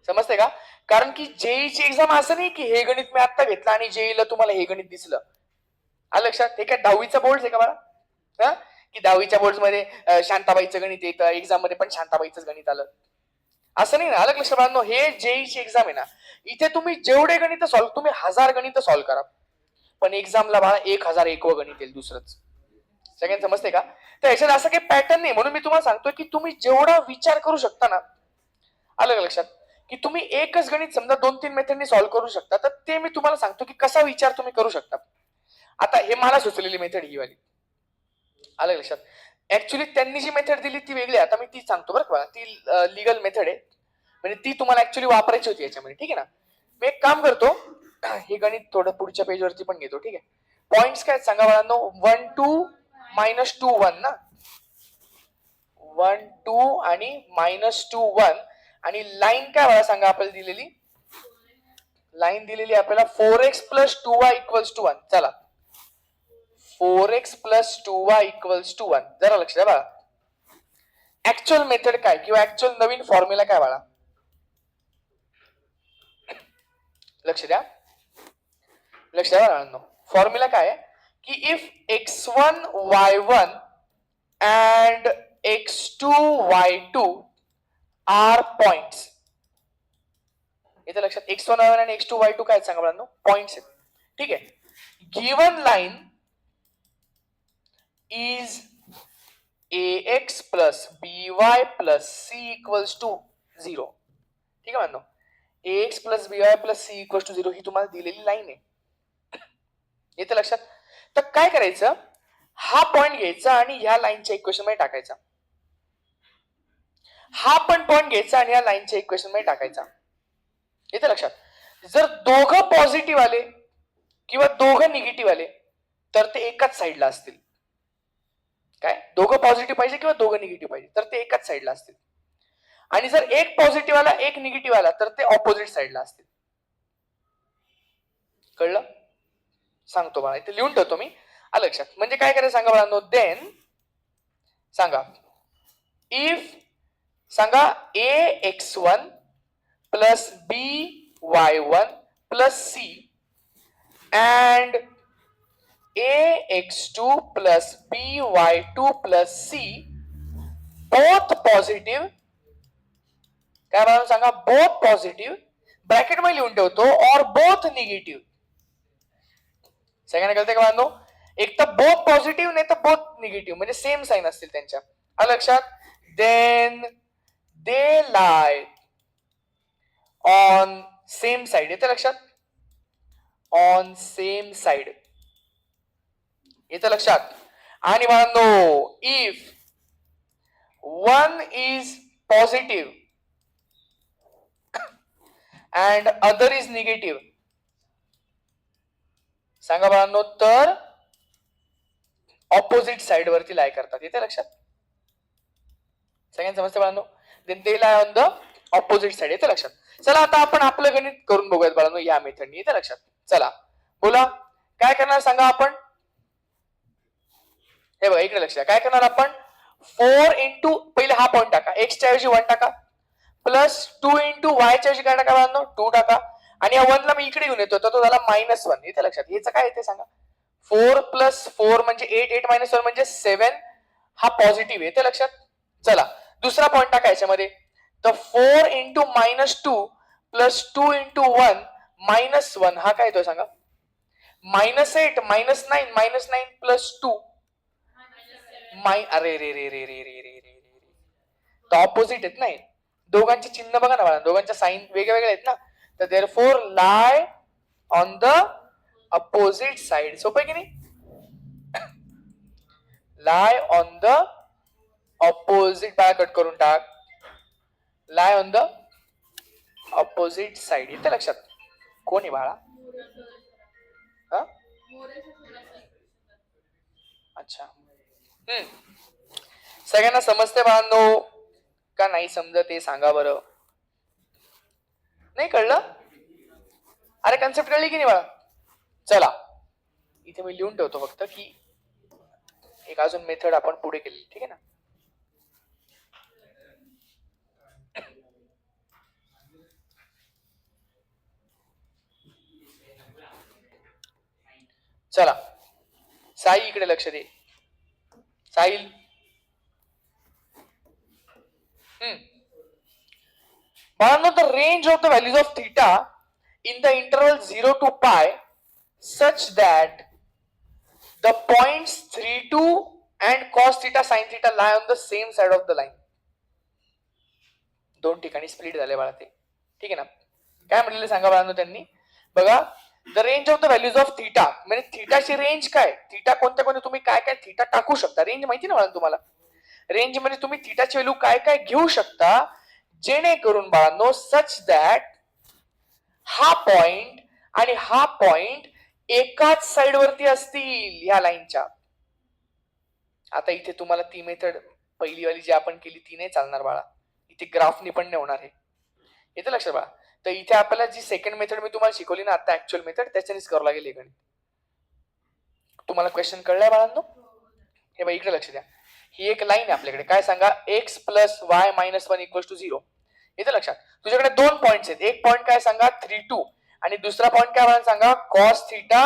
समजते का? कारण की जेईची एक्झाम असं नाही की हे गणित मी आता घेतलं आणि जेईला तुम्हाला हे गणित दिसलं. आलं लक्षात? हे काय 10वीचा बोर्ड आहे का बाळा? हा, की 10वीच्या बोर्ड मध्ये शांताबाईचं गणित येतं, एक्झाम मध्ये पण शांताबाईचं गणित आलं, असं नाही ना. अलग लक्षात बाळांनो, हे जेईची एक्झाम आहे ना, इथे तुम्ही जेवढे गणित सॉल्व्ह, तुम्ही 1000 गणित सॉल्व्ह करा, पण एक्झामला बाळा 1001 गणित येईल दुसरंच. सगळ्यांना समजते का? तर याच्यात असं काही पॅटर्न नाही, म्हणून मी तुम्हाला सांगतो की तुम्ही जेवढा विचार करू शकता ना, अलग लक्षात, की तुम्ही एकच गणित समजा 2-3 मेथडनी सॉल्व्ह करू शकता, तर ते मी तुम्हाला सांगतो की कसा विचार तुम्ही करू शकता. आता हे मला सुचलेली मेथड ही वाली, अलग लक्षात. ऍक्च्युली त्यांनी जी मेथड दिली ती वेगळी, आता मी ती सांगतो बरं का. ती लिगल मेथड आहे, म्हणजे ती तुम्हाला ऍक्च्युली वापरायची होती याच्यामध्ये, ठीक आहे ना. मी एक काम करतो, हे गणित थोडं पुढच्या पेजवरती पण घेतो, ठीक आहे. पॉइंट्स काय सांगा बाळांनो, 1 2 -2 1 ना, 1 2 आणि -2 1, आणि लाईन काय मला सांगा आपल्याला दिलेली, लाईन दिलेली आपल्याला 4x + 2y = 1. चला, 4x + 2y = 1. जरा लक्ष द्या बाळा, ऍक्च्युअल मेथड काय किंवा ऍक्च्युअल नवीन फॉर्म्युला काय बाळा, लक्ष द्या, लक्ष द्या बाळांनो. फॉर्म्युला काय आहे, की if x1 y1 and x2 y2 R points. इथे लक्षात, x1 y1 आणि x2 y2 काय सांगा बाळांनो, पॉइंट्स आहेत, ठीक आहे. Given line is ax + by + c = 0. ठीक आहे बाळांनो, ax + by + c = 0 ही तुम्हाला दिलेली लाईन आहे. येते लक्षात? तर काय करायचं, हा पॉइंट घ्यायचा आणि ह्या लाईनच्या इक्वेशन मध्ये टाकायचा, हा पण पॉइंट घ्यायचा आणि या लाईनच्या इक्वेशन मध्ये टाकायचा. येते लक्षात? जर दोघं पॉझिटिव्ह आले किंवा दोघं निगेटिव्ह आले, तर ते एकाच साईडला असतील. काय, दोघं पॉझिटिव्ह पाहिजे किंवा दोघं निगेटिव्ह पाहिजे, तर ते एकाच साईडला असतील. आणि जर एक पॉझिटिव्ह आला एक निगेटिव्ह आला, तर ते ऑपोजिट साईडला असतील. कळलं? सांगतो बाळा, इथे लिहून ठेवतो मी, आलं लक्षात. म्हणजे काय करायचं सांगा बाळांनो, देन सांगा, इफ सांगा ax1 + by1 + c and ax2 + by2 + c both positive. काय मला सांगा, बोथ पॉझिटिव्ह, ब्रॅकेट मध्ये लिहून ठेवतो, और बोथ निगेटिव्ह. सगळ्यांना कळते का बाळांनो? एक तर बोथ पॉझिटिव्ह, नाही तर बोथ निगेटिव्ह, म्हणजे सेम साइन असतील त्यांच्या. आलं लक्षात? Then they lie on same side. येते लक्षात? On same side. येते लक्षात? आणि बाळांनो, if one is positive and other is negative, सांगा बाळांनो, तर ऑपोजिट साइड वरती लाय करतात. येते लक्षात? सगळ्यांना समजते बाळांनो. Then they lie on the opposite side. येते लक्षात. चला आता आपण आपलं गणित करून बघूयात बाळांनो या मेथडनी. येते लक्षात. चला बोला काय करणार सांगा आपण. हे बघा इकडे लक्ष द्या. काय करणार आपण 4 इंटू पहिले हा पॉईंट टाका. x च्या ऐवजी 1 टाका. प्लस 2 इंटू y च्या ऐवजी काय टाका बाळांनो 2 टाका. आणि या 1 ला मी इकडे घेऊन येतो तर तो झाला -1. इथे लक्षात. याचं काय येते सांगा. 4 प्लस 4 म्हणजे 8. 8 मायनस 1 म्हणजे 7. हा पॉझिटिव्ह येते लक्षात. चला दुसरा पॉईंट टाका याच्यामध्ये. तर 4 इंटू -2 प्लस 2 इंटू 1 -1 हा काय येतोय सांगा. -8 -9 -9 प्लस 2 अरे रे रे रे रे रे रे रे रे ऑपोजिट आहेत नाही. दोघांचे चिन्ह बघा ना बाळा. दोघांच्या साईन वेगवेगळे आहेत ना. तर therefore lie on the opposite side. सोपं की नाही. लाय ऑन द ऑपोजिट. बाळा कट करून टाक. लाय ऑन द ऑपोजिट साइड. येते लक्षात. कोण आहे बाळा. अच्छा सगळ्यांना समजते बाळांनो का नाही समजत ते सांगा बरं. नाही कळलं. अरे कन्सेप्ट कळली की नाही बाळा. चला इथे मी लिहून ठेवतो फक्त की एक अजून मेथड आपण पुढे केली. ठीक आहे ना. चला साई इकडे लक्ष दे. साहिल बाळांनो the range of the values of theta in the interval 0 to pi such that the points 3, 2 and cos theta sin theta lie on the same side of the line. दोन ठिकाणी स्प्लिट झाले बाळा ते. ठीक आहे ना. काय म्हणलेले सांगा बाळांनो त्यांनी. बघा the range of the values of theta म्हणजे थीटाची रेंज काय. थीटा कोणत्या कोणत्या तुम्ही काय काय थीटा टाकू शकता. रेंज माहिती ना बाळांनो तुम्हाला. रेंज म्हणजे तुम्ही थीटाची व्हॅल्यू काय काय घेऊ शकता जेणेकरून बाळांनो सच दॅट हा पॉइंट आणि हा पॉइंट एकाच साइड वरती असतील या लाईनच्या. आता इथे तुम्हाला ती मेथड पहिली वाली जी आपण केली ती नाही चालणार बाळा. इथे ग्राफनी पण नाही होणार आहे. येते लक्षात बाळा. तर इथे आपल्याला जी सेकंड मेथड मी तुम्हाला शिकवली ना आता ऍक्च्युअल मेथड त्याच्यानेच करावं लागेल हे गणित. तुम्हाला क्वेश्चन कळलाय बाळांनो. हे बघा इकडे लक्ष द्या. ही एक लाईन आहे आपल्याकडे. काय सांगा x plus y minus 1 equals to 0. येते लक्षात. तुझ्याकडे दोन पॉइंट्स आहेत. एक पॉइंट काय सांगा 3, 2 आणि दुसरा पॉइंट काय मला सांगा cos थीटा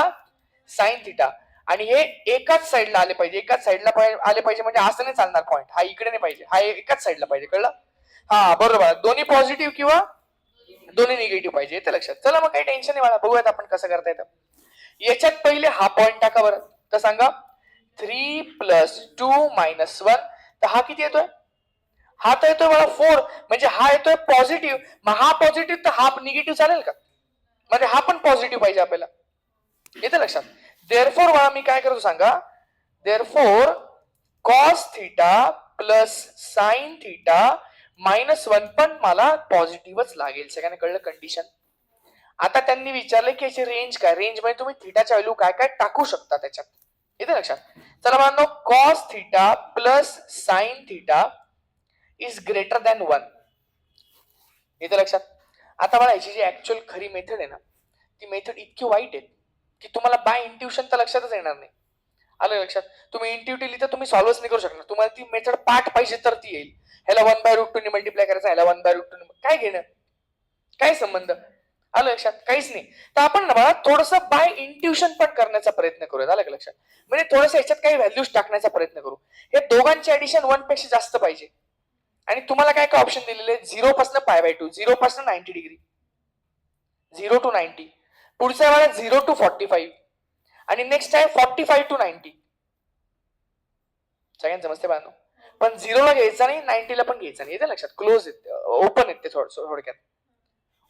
sin थीटा. आणि हे एकाच साईडला आले पाहिजे. एकाच साईडला आले पाहिजे म्हणजे असं नाही चालणार. पॉइंट हा इकडे नाही पाहिजे. हा एकाच साईडला पाहिजे. कळलं. हा बरोबर. दोन्ही पॉझिटिव्ह किंवा दोन्ही निगेटिव्ह पाहिजे. येते लक्षात. चला मग काही टेन्शन नाही मला. बघूयात आपण कसं करता येतं. याच्यात पहिले हा पॉइंट टाका बरं. तर सांगा 3 प्लस 2 मायनस 1. तर हा किती येतोय. हा तर येतोय मला 4 म्हणजे हा येतोय पॉझिटिव्ह. मग हा पॉझिटिव्ह तर हा निगेटिव्ह चालेल का. म्हणजे हा पण पॉझिटिव्ह पाहिजे आपल्याला. येते लक्षात. देअरफॉर मला मी काय करतो सांगा. Therefore cos theta plus sine theta -1 पण मला पॉझिटिव्हच लागेल. सगळ्यांना कळलं कंडिशन. आता त्यांनी विचारलं की याची रेंज काय. रेंज म्हणजे तुम्ही थीटाच्या व्हॅल्यू काय काय टाकू शकता त्याच्यात. येते लक्षात. चला बाळांनो cos theta plus sine theta is greater than 1. येते लक्षात. आता मला याची जी ऍक्च्युअल खरी मेथड आहे ना ती मेथड इतकी वाईट आहे की तुम्हाला बाय इंट्युशन तर लक्षातच येणार नाही. आलं लक्षात. तुम्ही इंट्युटिव्हली तर तुम्ही सॉल्व्हच नाही करू शकणार. तुम्हाला ती मेथड पाठ पाहिजे तर ती येईल. ह्याला 1/√2 ने मल्टिप्लाय करायचं. ह्याला 1/√2 ने काय घेणं. काय संबंध. आलं लक्षात. काहीच नाही. तर आपण ना थोडंसं बाय इंट्युशन पण करण्याचा प्रयत्न करूया. आलं लक्षात. म्हणजे थोडंसं याच्यात काही व्हॅल्यूज टाकण्याचा प्रयत्न करू. हे दोघांचे ऍडिशन 1 पेक्षा जास्त पाहिजे. आणि तुम्हाला काय काय ऑप्शन दिलेले 0 पासून π/2 0 पासून 90 डिग्री 0 to 90. पुढच्या वेळेला 0 to 45 आणि नेक्स्ट आहे 45 to 90. सगळ्यांना समजते बाळांनो. पण 0 ला घ्यायचा नाही 90 ला पण घ्यायचा नाही. येते लक्षात. क्लोज येते ओपन येते थोडक्यात.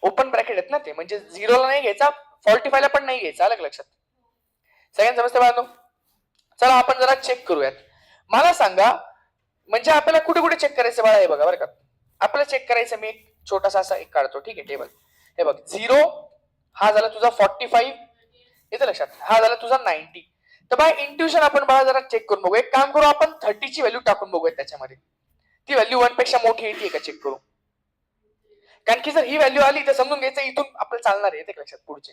ओपन ब्रॅकेट आहेत ना ते. म्हणजे 0 ला नाही घ्यायचा 45 ला पण नाही घ्यायचा. आलं लक्षात. सगळ्यांना समजते बाळांनो. चला आपण जरा चेक करूयात. मला सांगा म्हणजे आपल्याला कुठे कुठे चेक करायचं बाळा हे बघा बरं का. आपल्याला चेक करायचं मी एक छोटासा असा एक काढतो. ठीक आहे टेबल. हे बघ 0 हा झाला तुझा 45. येते लक्षात. हा झाला तुझा 90. तर बाय इंट्युशन आपण बाळा जरा चेक करून बघू. एक काम करू आपण 30 ची व्हॅल्यू टाकून बघूयात त्याच्यामध्ये. ती व्हॅल्यू 1 पेक्षा मोठी येते का चेक करू. कारण की जर ही व्हॅल्यू आली तर समजून घ्यायचं इथून आपल्याला चालणार आहे. येते लक्षात पुढचे.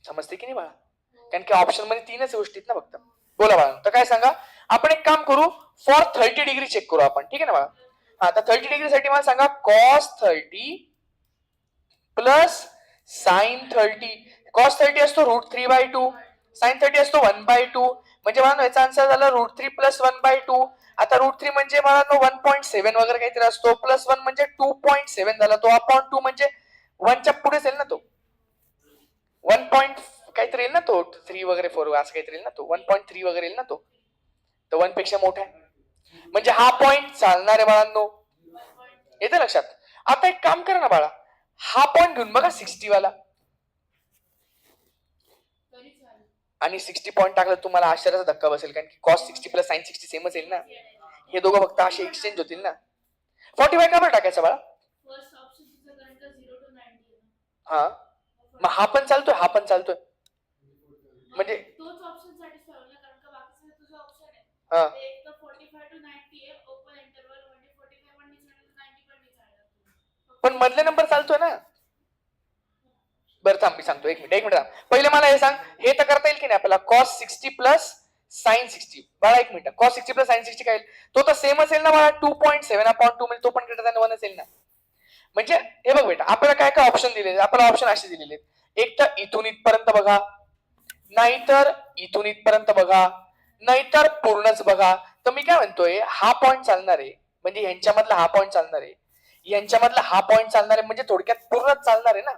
समजते की नाही बाळा. कारण की ऑप्शन मध्ये 3च गोष्टी आहेत ना फक्त. बोला बाळा. तर काय सांगा, आपण एक काम करू, फॉर 30 डिग्री चेक करू आपण. ठीक आहे ना बाळा. हा, तर 30 डिग्री साठी मला सांगा cos 30 प्लस साइन 30. cos 30 असतो √3/2, साइन 30 असतो 1/2. म्हणजे मला याचा आन्सर झाला √3 प्लस 1/2. आता √3 म्हणजे मला 1.7 वगैरे काहीतरी असतो, प्लस 1 म्हणजे 2.7 झाला तो, अपॉन 2 म्हणजे 1च्या पुढेच येईल ना तो. 1 पॉइंट काहीतरी येईल ना तो, 3 वगैरे 4 असं काहीतरी येईल ना तो, 1.3 वगैरे येईल ना तो. तर 1 पेक्षा मोठा आहे. म्हणजे हा पॉइंट चालणार आहे बाळांनो. येते लक्षात. आता एक काम करा ना बाळा, हा पॉइंट घेऊन बघा 60 वाला आणि 60 पॉइंट टाकलं तुम्हाला आश्चर्याचा धक्का बसेल. कारण की cos 60 प्लस sin 60 सेमच येईल ना. हे दोघं फक्त असे एक्सचेंज होतील ना. 45 का बरं टाकायचं बाळा. हा, मग हा पण चालतोय, हा पण चालतोय. म्हणजे तोच ऑप्शन सॅटिस्फाय होईल ना, कारण का बाकीचे तुझे ऑप्शन आहे. हां, एक तर 45 टू 90 आहे, ओपन इंटरवल म्हणजे 45 पण नाही चालत, 90 पण नाही चालत. पण मधले नंबर चालतोय ना. बरं थांब मी सांगतो, एक मिनिट. पहिले मला हे सांग, हे तर करता येईल की नाही आपल्याला cos 60 प्लस sin 60. बाळा एक मिनिट, cos 60 प्लस sin 60 काय येईल? तो तर सेम असेल ना बाळा, 2.7 अपॉन 2 म्हणजे तो पण ग्रेटर दॅन 1 असेल ना. म्हणजे हे बघ बेटा, आपल्याला काय काय ऑप्शन दिलेले, आपल्याला ऑप्शन असे दिलेले, एक तर इथून इथपर्यंत बघा, नाहीतर इथून इथपर्यंत बघा, नाहीतर पूर्णच बघा. तर मी काय म्हणतोय, हा पॉइंट चालणार आहे, म्हणजे यांच्यामधला हा पॉइंट चालणार आहे, यांच्यामधला हा पॉइंट चालणार आहे, म्हणजे थोडक्यात पूर्णच चालणार आहे ना.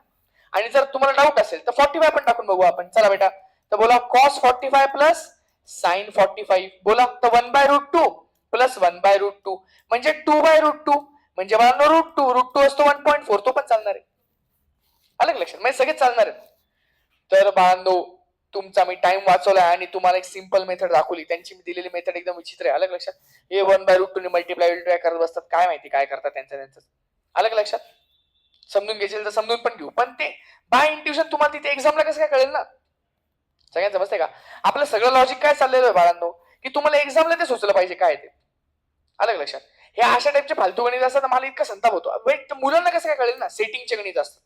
आणि जर तुम्हाला डाऊट असेल तर 45 पण टाकून बघू आपण. चला बेटा, तर बोला cos 45 प्लस sin 45. बोला, तर 1/√2 प्लस 1/√2 म्हणजे 2/√2 म्हणजे मला √2 असतो 1.4, तो पण चालणार आहे. आलं लक्षात, म्हणजे सगळे चालणार आहेत. तर बाळांनो, तुमचा मी टाइम वाचवलाय आणि तुम्हाला एक सिंपल मेथड दाखवली. त्यांची दिलेली मेथड एकदम विचित्र आहे. अलग लक्षात. हे 1/√2 ने मल्टिप्लाय करत बसतात, काय माहिती काय करतात त्यांचं. अलग लक्षात. समजून घ्यायचे तर समजून पण घेऊ, पण ते बाय इंट्युशन तुम्हाला तिथे एक्झामला कसं काय कळेल ना. सगळ्यांना समजते का आपलं सगळं लॉजिक काय चाललेलं आहे बाळांनो, की तुम्हाला एक्झामला ते सुचलं पाहिजे काय ते. अलग लक्षात. हे अशा टाइपचे फालतू गणित असतात, मला इतका संताप होतो. मुलांना कसं काय कळेल ना, सेटिंगचे गणित असतात,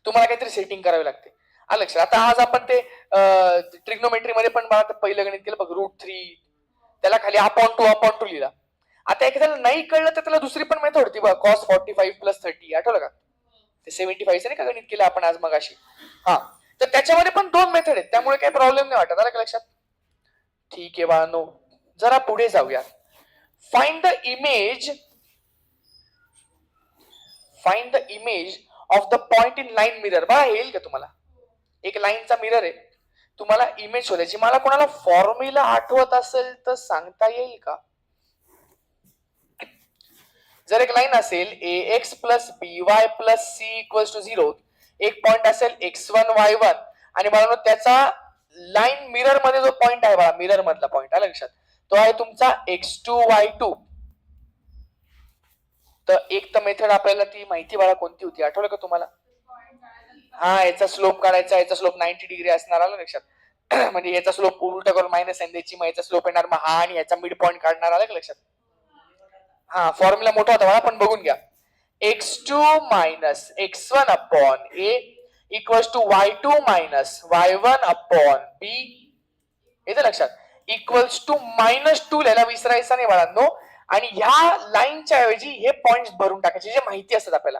तुम्हाला काहीतरी सेटिंग करावी लागते. अलग लक्षात. आता आज आपण ते ट्रिग्नोमेट्री मध्ये पण मला पहिलं गणित केलं बघ, √3, त्याला खाली अपॉन टू लिहिला. आता एखाद्याला नाही कळलं तर त्याला दुसरी पण मेथड होती बघ, cos 45 प्लस 30, आठवलं का ते 75 नाही का गणित केलं आपण आज मगाशी. हा, तर त्याच्यामध्ये पण 2 मेथड आहेत, त्यामुळे काही प्रॉब्लेम नाही वाटत. आलं का लक्षात. ठीक आहे बाळांनो, जरा पुढे जाऊया. Find the image of the point in line mirror. बघा येईल का तुम्हाला, एक लाईनचा मिरर आहे, तुम्हाला इमेज शोधायची. मला कोणाला फॉर्म्युला आठवत असेल तर सांगता येईल का. जर एक लाईन असेल ax plus by plus c equals to 0, एक पॉइंट असेल x1 y1 आणि मला त्याचा लाईन मिरर मध्ये जो पॉइंट आहे बघा, मिरर मधला पॉइंट आला लक्षात, तो आहे तुमचा x2 y2. तर एक तर मेथड आपल्याला ती माहिती बघा कोणती होती, आठवलं का तुम्हाला. हा, याचा स्लोप काढायचा, याचा स्लोप 90 डिग्री असणार. आलं लक्षात. म्हणजे याचा स्लोप उलट करून मायनस एन द्यायची, मग याचा स्लोप येणार, मग हा आणि याचा मिड पॉइंट काढणार. आलं लक्षात. हा, फॉर्म्युला मोठा होता मला, पण बघून घ्या. x2 minus x1 upon a equals to y2 minus y1 upon b. येते लक्षात. इक्वल्स टू -2 लिहायला विसरायचं नाही बाळांनो. आणि ह्या लाईनच्या ऐवजी हे पॉइंट्स भरून टाकायचे जे माहिती असतात आपल्याला.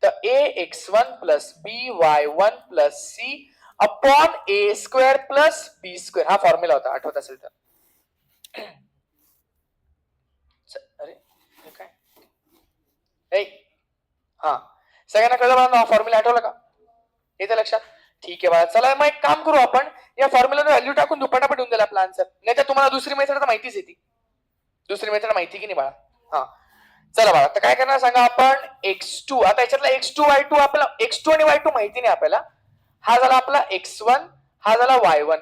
तर ax1 plus by1 plus c upon a square plus b square, हा फॉर्म्युला होता, आठवत असेल तर. अरे काय, हा, सगळ्यांना कळलं मला, हा फॉर्म्युला आठवला का. येते लक्षात. ठीक आहे बाळा, चला मग एक काम करू आपण, या फॉर्म्युला व्हॅल्यू टाकून दुपटापट येऊन द्यायला आपला आन्सर. नाही तर तुम्हाला दुसरी मेथड तर माहितीच येते. दुसरी मेथड माहिती की नाही बाळा. हा, चला बाळा, तर काय करणार सांगा आपण. x2, आता याच्यातला x2 y2 आपला, x2 आणि y2 माहिती नाही आपल्याला. हा झाला आपला x1, हा झाला y1,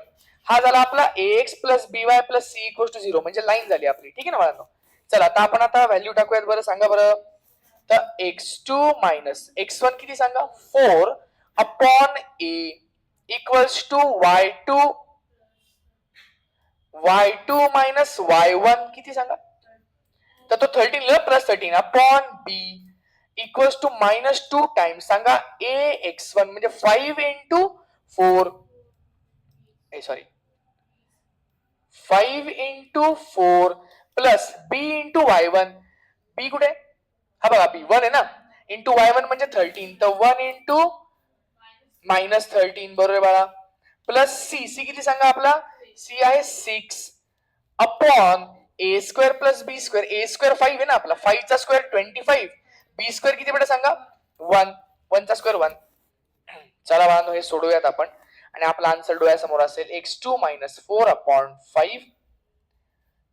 हा झाला आपला ax plus by plus c equals to 0, म्हणजे लाईन झाली आपली. ठीक आहे ना बाळांनो. चला आता आपण आता व्हॅल्यू टाकूयात. बरं सांगा बरं. तर x2 मायनस x1 किती सांगा, 4 upon a equals to y2 minus y1 किती सांगा, तर तो 13 लिहिलं plus 13 upon b equals to -2 times सांगा ax1 म्हणजे 5 into 4 sorry 5 into 4 plus b into y1 b कुठे हा बघा बी 1 आहे ना इंटू y1 म्हणजे 13 तर 1 इंटू -13 बरोबर बाळा प्लस सी सी किती सांगा आपला सी आहे 6 अपॉन ए स्क्वेअर प्लस बी स्क्वेअर ए स्क्वेअर 5 आहे ना आपला 5 चा स्क्वेअर 25 बी स्क्वेअर किती बेटा सांगा 1 1 चा स्क्वेअर 1 चला बाळांनो हे सोडूयात आपण आणि आपला आन्सर डोळ्यासमोर असेल x2 4 upon 5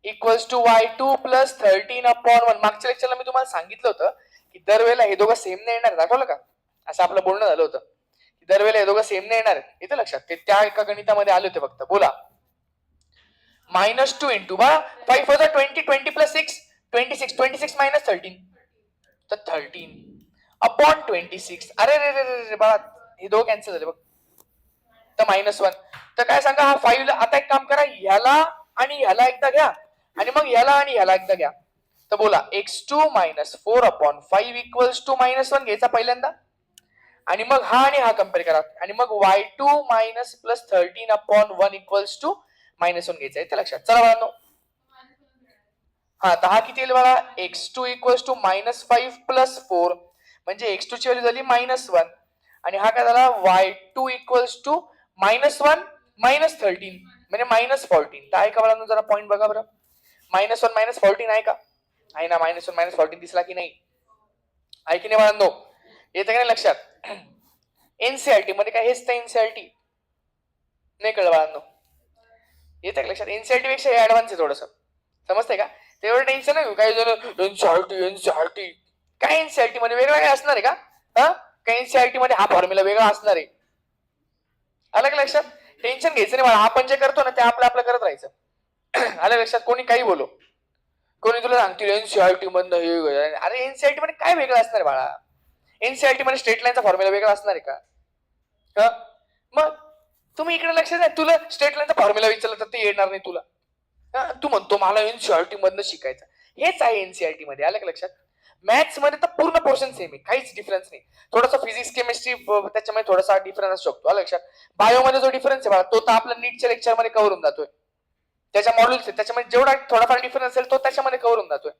equals to y2 plus 13 upon 1 मागच्या लेक्चरला मी तुम्हाला सांगितलं होतं की दरवेळेला हे दोघं सेम नाही येणार दाखवलं का असं आपलं बोलणं झालं होतं की दरवेळेला हे दोघं सेम नाही येणार येतं लक्षात ते त्या एका गणितामध्ये आले होते फक्त बोला -2 इंटू बा 5 4 20 20 प्लस 6 26 26 मायनस 13 तर 13 अपॉन 26 अरे रे रे रे बाळा हे दोघं कॅन्सल झाले बघ तर -1 तर काय सांगा हा 5 आता एक काम करा ह्याला आणि ह्याला एकदा घ्या आणि मग ह्याला आणि ह्याला एकदा घ्या तर बोला x2 4 अपॉन 5 इक्वल्स टू -1 घ्यायचा पहिल्यांदा आणि मग हा आणि हा कम्पेअर करा आणि मग y2 minus plus 13 upon 1 equals to -1 घ्यायचा आहे लक्षात चला बाळांनो हा तर हा किती येईल बाळा x2 इक्वल्स टू -5 प्लस 4 म्हणजे x2 ची व्हॅल्यू झाली -1 आणि हा काय झाला y2 इक्वल्स टू -1 -13 म्हणजे -14 तर आहे का बाळांनो जरा पॉईंट बघा बरं -1 -14 आहे का आहे ना -1 -14 दिसला की नाही आहे की नाही बाळांनो येतं का नाही लक्षात एनसीआरटी मध्ये काय हेच तर एनसीआरटी नाही कळलं बाळांनो येतं का लक्षात एनसीआरटी पेक्षा हे ऍडव्हान्स आहे थोडंसं समजतंय का तेवढं टेन्शन नाही काही जण एनसीआरटी काय एनसीआरटी मध्ये वेगळं काय असणार आहे का हा काय एनसीआरटी मध्ये हा फॉर्म्युला वेगळा असणार आहे आलं का लक्षात टेन्शन घ्यायचं नाही मला आपण जे करतो ना ते आपलं करत राहायचं आलं लक्षात कोणी काही बोलो कोणी तुला सांगतील एनसीआरटी मधनं हे अरे एनसीआरटी मध्ये काय वेगळं असणार बाळा एनसीआरटी मध्ये स्टेट लाईनचा फॉर्म्युला वेगळा असणार आहे का मग तुम्ही इकडे लक्ष द्या तुला स्टेट लाईनचा फॉर्म्युला विचारला तर ते येणार नाही तुला तू म्हणतो मला एनसीआरटी मधनं शिकायचं हेच आहे एनसीआरटी मध्ये आलं का लक्षात मॅथ्स मध्ये तर पूर्ण पोर्शन सेम आहे काहीच डिफरन्स नाही थोडासा फिजिक्स केमिस्ट्री त्याच्यामध्ये थोडासा डिफरन्स असू शकतो लक्षात बायोमध्ये जो डिफरन्स आहे बाळा तो तर आपला नीटच्या लेक्चर मध्ये कव्हर होऊन जातोय त्याच्या मॉड्यूल्स त्याच्यामध्ये जेवढा थोडाफार डिफरन्स असेल तो त्याच्यामध्ये कव्हर होऊन जातोय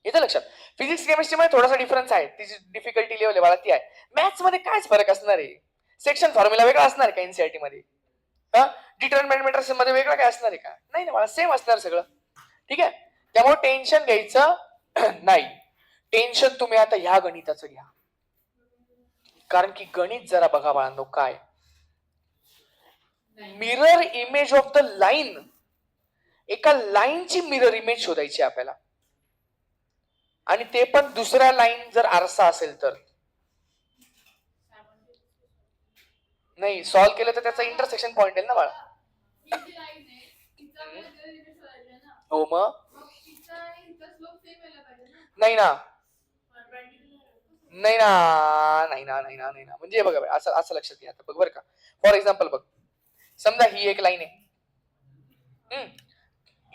येतं लक्षात फिजिक्स केमिस्ट्री मध्ये थोडासा डिफरन्स आहे तिची डिफिकल्टी लेवल आहे बाळा ती आहे मॅथ्स मध्ये कायच फरक असणार आहे सेक्शन फॉर्म्युला वेगळा असणार आहे का एनसीआरटी मध्ये डिटर्मिनंट मॅट्रिक्स मध्ये वेगळं काय असणार आहे का नाही ना मला सेम असणार सगळं ठीक आहे त्यामुळे टेन्शन घ्यायचं नाही टेन्शन तुम्ही आता ह्या गणिताचं घ्या कारण की गणित जरा बघा बाळांनो काय mirror image of the line एका लाईनची मिरर इमेज शोधायची आपल्याला आणि ते पण दुसऱ्या लाईन जर आरसा असेल तर नाही सॉल्व्ह केलं तर त्याचा इंटरसेक्शन पॉइंट आहे ना बाळा हो मग नाही ना नाही ना नाही ना नाही ना नाही ना म्हणजे बघा असं असं लक्षात घ्या बघ बरं का फॉर एक्झाम्पल बघ समजा ही एक लाईन आहे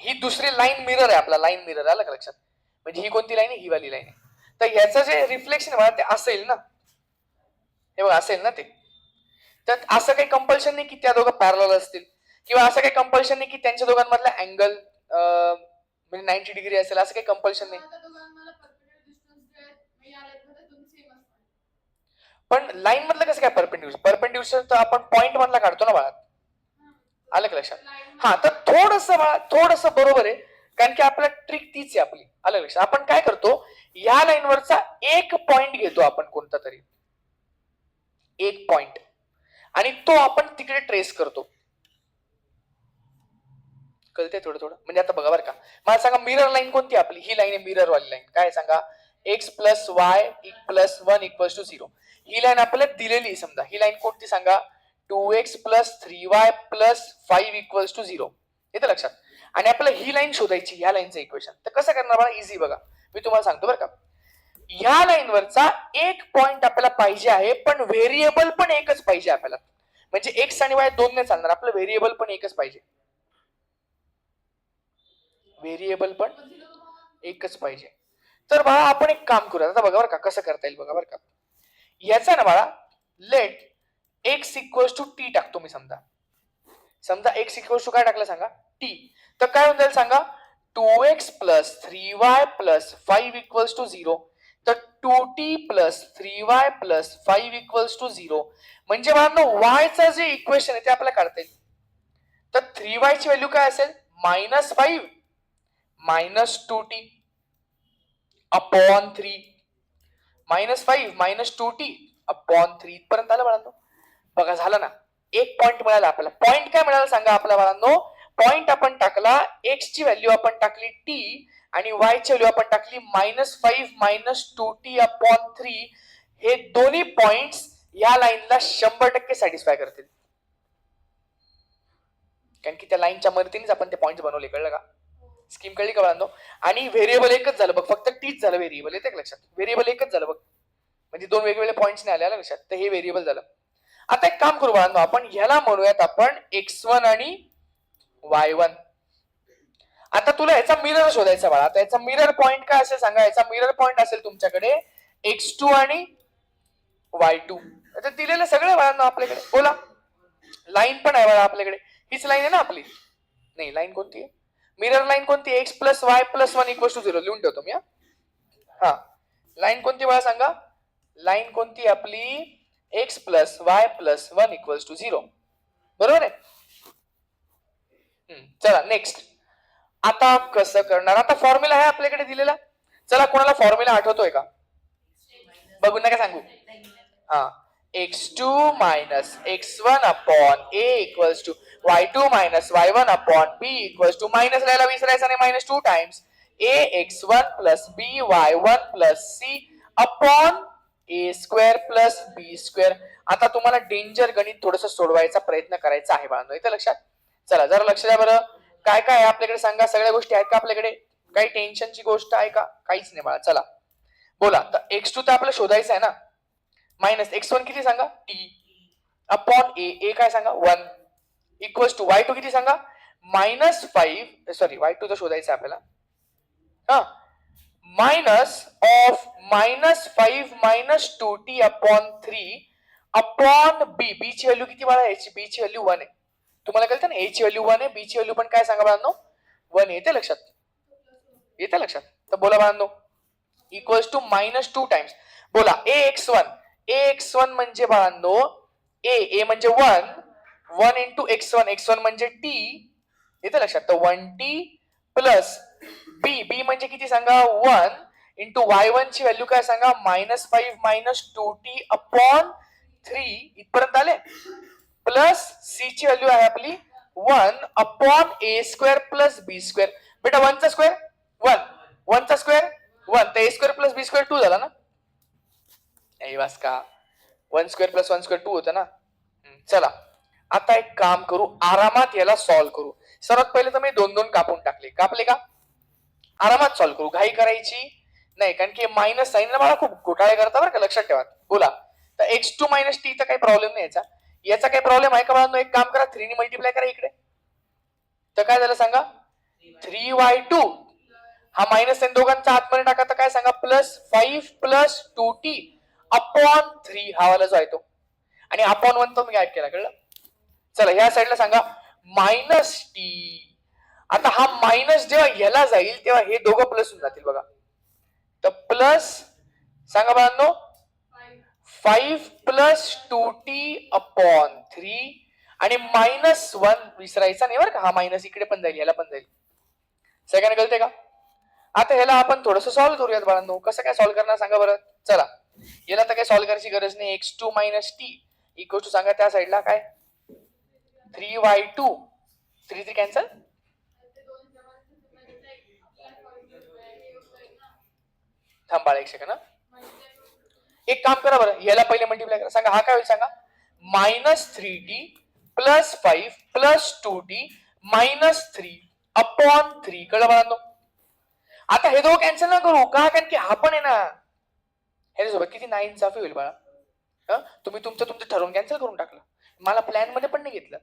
ही दुसरी लाईन मिरर आहे आपला लाईन मिरर आलं का लक्षात म्हणजे ही कोणती लाईन आहे ही वाली लाईन आहे तर ह्याचं जे रिफ्लेक्शन आहे ते असेल ना हे बघा असेल ना ते तर असं काही कंपल्शन नाही की त्या दोघं पॅरलल असतील किंवा असं काही कंपल्शन नाही की त्यांच्या दोघांमधला अँगल म्हणजे 90 डिग्री असेल असं काही कंपल्शन नाही पण लाईन मधलं कसं काय परपेंडिक्युलर तर आपण पॉइंट मधला काढतो ना बाळा आलं का लक्षात हा तर थोडस बरोबर आहे कारण की आपल्या ट्रिक तीच आहे आपली आलं लक्षात आपण काय करतो या लाईनवरचा एक पॉइंट घेतो आपण कोणता तरी एक पॉइंट आणि तो आपण तिकडे ट्रेस करतो कळते थोडं थोडं म्हणजे आता बघा बरं का मला सांगा मिरर लाईन कोणती आपली ही लाईन आहे मिरर वाली लाईन काय सांगा x plus y plus 1 equals to 0 ही लाईन आपल्याला दिलेली समजा ही लाईन कोणती सांगा 2x plus 3y plus 5 equals to 0 येतं लक्षात आणि आपल्याला ही लाईन शोधायची ह्या लाईनचं इक्वेशन तर कसं करणार मला इझी बघा मी तुम्हाला सांगतो बरं का ह्या लाईनवरचा एक पॉइंट आपल्याला पाहिजे आहे पण व्हेरिएबल पण एकच पाहिजे आपल्याला म्हणजे x आणि y दोन नाही चालणार आपलं व्हेरिएबल पण एकच पाहिजे व्हेरिएबल पण एकच पाहिजे. तर बाळा आपण एक काम करूया आता, बघा बरं का कसं करता येईल बघा बरं का. याचा ना बाळा let x equals to t टाकतो मी. समजा एक्स इक्वल्स टू काय टाकलं सांगा, टी. तर काय होऊन जाईल सांगा, 2x plus 3y plus 5 equals to 0. तर 2t plus 3y plus 5 equals to 0. म्हणजे बाळांनो y जे इक्वेशन आहे ते आपल्याला काढता येईल. तर 3y ची व्हॅल्यू काय असेल, -5 minus 2t upon 3. -5 -2t upon 3 इथपर्यंत आलं बाळांनो. बघा झालं ना, एक पॉइंट मिळाला आपल्याला. पॉइंट काय मिळाला सांगा आपल्या बाळांनो, पॉइंट आपण टाकला, एक्स ची व्हॅल्यू आपण टाकली टी आणि वाय ची व्हॅल्यू आपण टाकली -5 -2t अपॉन 3. हे दोन्ही पॉइंट्स या लाईनला 100% सॅटिस्फाय करतील, कारण की त्या लाईनच्या मदतीनेच आपण ते पॉइंट बनवले. कळलं का, स्कीम कळली का बाळांनो. आणि व्हेरिएबल एकच झालं बघ, फक्त टीच झालं व्हेरिएबल. येते लक्षात, व्हेरिएबल एकच झालं बघ, म्हणजे दोन वेगवेगळे पॉइंट्स नाही आले लक्षात. तर हे व्हेरिएबल झालं. आता एक काम करू बाळांनो, आपण ह्याला म्हणूयात आपण x1 आणि y1. आता तुला याचा मिरर शोधायचा बाळा. आता याचा मिरर पॉइंट काय असेल सांगा, याचा मिरर पॉइंट असेल तुमच्याकडे x2 आणि y2. आता दिलेलं सगळं बाळांनो आपल्याकडे. बोला, लाईन पण आहे बाळा आपल्याकडे, हीच लाईन आहे ना आपली. नाही, लाईन कोणती आहे, मिरर लाईन कोणती, x plus y plus 1 equals to 0 लिहून ठेवतो मी. हा, लाईन कोणती बाळा सांगा, लाईन कोणती आपली, x plus y plus 1 equals to 0. बरोबर आहे. चला नेक्स्ट. आता कसं करणार, आता फॉर्म्युला आहे आपल्याकडे दिलेला. चला कोणाला फॉर्म्युला आठवतोय का, बघून नका सांगू. हा, x2 minus x1 upon a equals to y2 minus y1 upon b equals to, minus लायला विसरायचं नाही, -2 times ax1 plus by1 plus c upon a square plus b square. आता तुम्हाला डेंजर गणित थोडस सोडवायचा प्रयत्न करायचा आहे बाळांनो, इथे लक्षात. चला जरा लक्ष द्या बरं, काय काय आहे आपल्याकडे सांगा, सगळ्या गोष्टी आहेत का आपल्याकडे, काही टेन्शनची गोष्ट आहे का, काहीच नाही बाळा. चला बोला, तर x2 तर आपल्याला शोधायचं आहे ना, मायनस x1 किती सांगा, t अपॉन a काय सांगा 1 इक्वल्स टू y2 किती सांगा, -5, सॉरी y2 तर शोधायचं आपल्याला. हा, minus of -5 -2t upon 3 upon b ची व्हॅल्यू किती बाळा, याची b ची व्हॅल्यू 1 आहे. तुम्हाला कळतं ना, a ची व्हॅल्यू 1 आहे, b ची व्हॅल्यू पण काय सांगा बाळांनो 1. येते लक्षात, येते लक्षात. तर बोला बाळांनो, इक्वल्स टू -2 टाइम्स. बोला ax1 म्हणजे बाळांनो a म्हणजे 1 इंटू x1 म्हणजे t. येते लक्षात. तर 1t प्लस b म्हणजे किती सांगा 1 इंटू y1 ची व्हॅल्यू काय सांगा, -5 -2t अपॉन 3 इथपर्यंत आले. प्लस c ची व्हॅल्यू आहे आपली 1 upon a square plus b square. बेटा 1 चा स्क्वेअर 1, 1 चा स्क्वेअर 1, तर a square plus b square 2 झाला ना. नाही बस का, 1 स्क्वेअर प्लस 1 स्क्वेअर 2 होतं ना. चला आता एक काम करू, आरामात याला सॉल्व्ह करू. सर्वात पहिले तर मी 2 कापून टाकले. कापले का, आरामात सॉल्व्ह करू, घाई करायची नाही, कारण की मायनस साईन मला खूप घोटाळे करता बरं का, लक्षात ठेवा. बोला, तर x2 मायनस t चा काही प्रॉब्लेम नाही, याचा काही प्रॉब्लेम आहे का बाळांनो. एक काम करा, 3 ने मल्टिप्लाय करा इकडे. तर काय झालं सांगा, 3y2, हा मायनस साईन दोघांचा आतमध्ये टाका, तर काय सांगा +5 + 2t अपॉन 3 हा वाला जो आहे तो, आणि अपॉन 1 तो मी ऍड केला. कळलं. चला ह्या साईडला सांगा -t. आता हा मायनस जेव्हा ह्याला जाईल तेव्हा हे दोघं प्लस होऊन जातील बघा. तर प्लस सांगा बाळांनो 5 + 2t अपॉन 3 आणि -1 विसरायचा नाही बरं का, हा मायनस इकडे पण जाईल, याला पण जाईल. सगळ्यांना कळते का. आता ह्याला आपण थोडस सॉल्व्ह करूयात बाळांनो. कसं काय सॉल्व्ह करणार सांगा बरं. चला याला तर काही सॉल्व्ह करायची गरज नाही. x2 - t इक्वल टू सांगा त्या साईडला काय 3y2, 3 कॅन्सल, थांबा एक सेकंड. एक काम करा बरं, याला पहिले मल्टिप्लाय करा. सांगा हा काय होईल सांगा, -3t + 5 + 2t -3 अपॉन 3. कळलं बाळांनो. आता हे दोघं कॅन्सल ना करू का, कारण की हा पण आहे ना, ह्याच्यासोबत किती नाइंसाफी होईल बाळा. तुम्ही तुमचं ठरवून कॅन्सल करून टाकलं, मला प्लॅन मध्ये पण नाही घेतलं.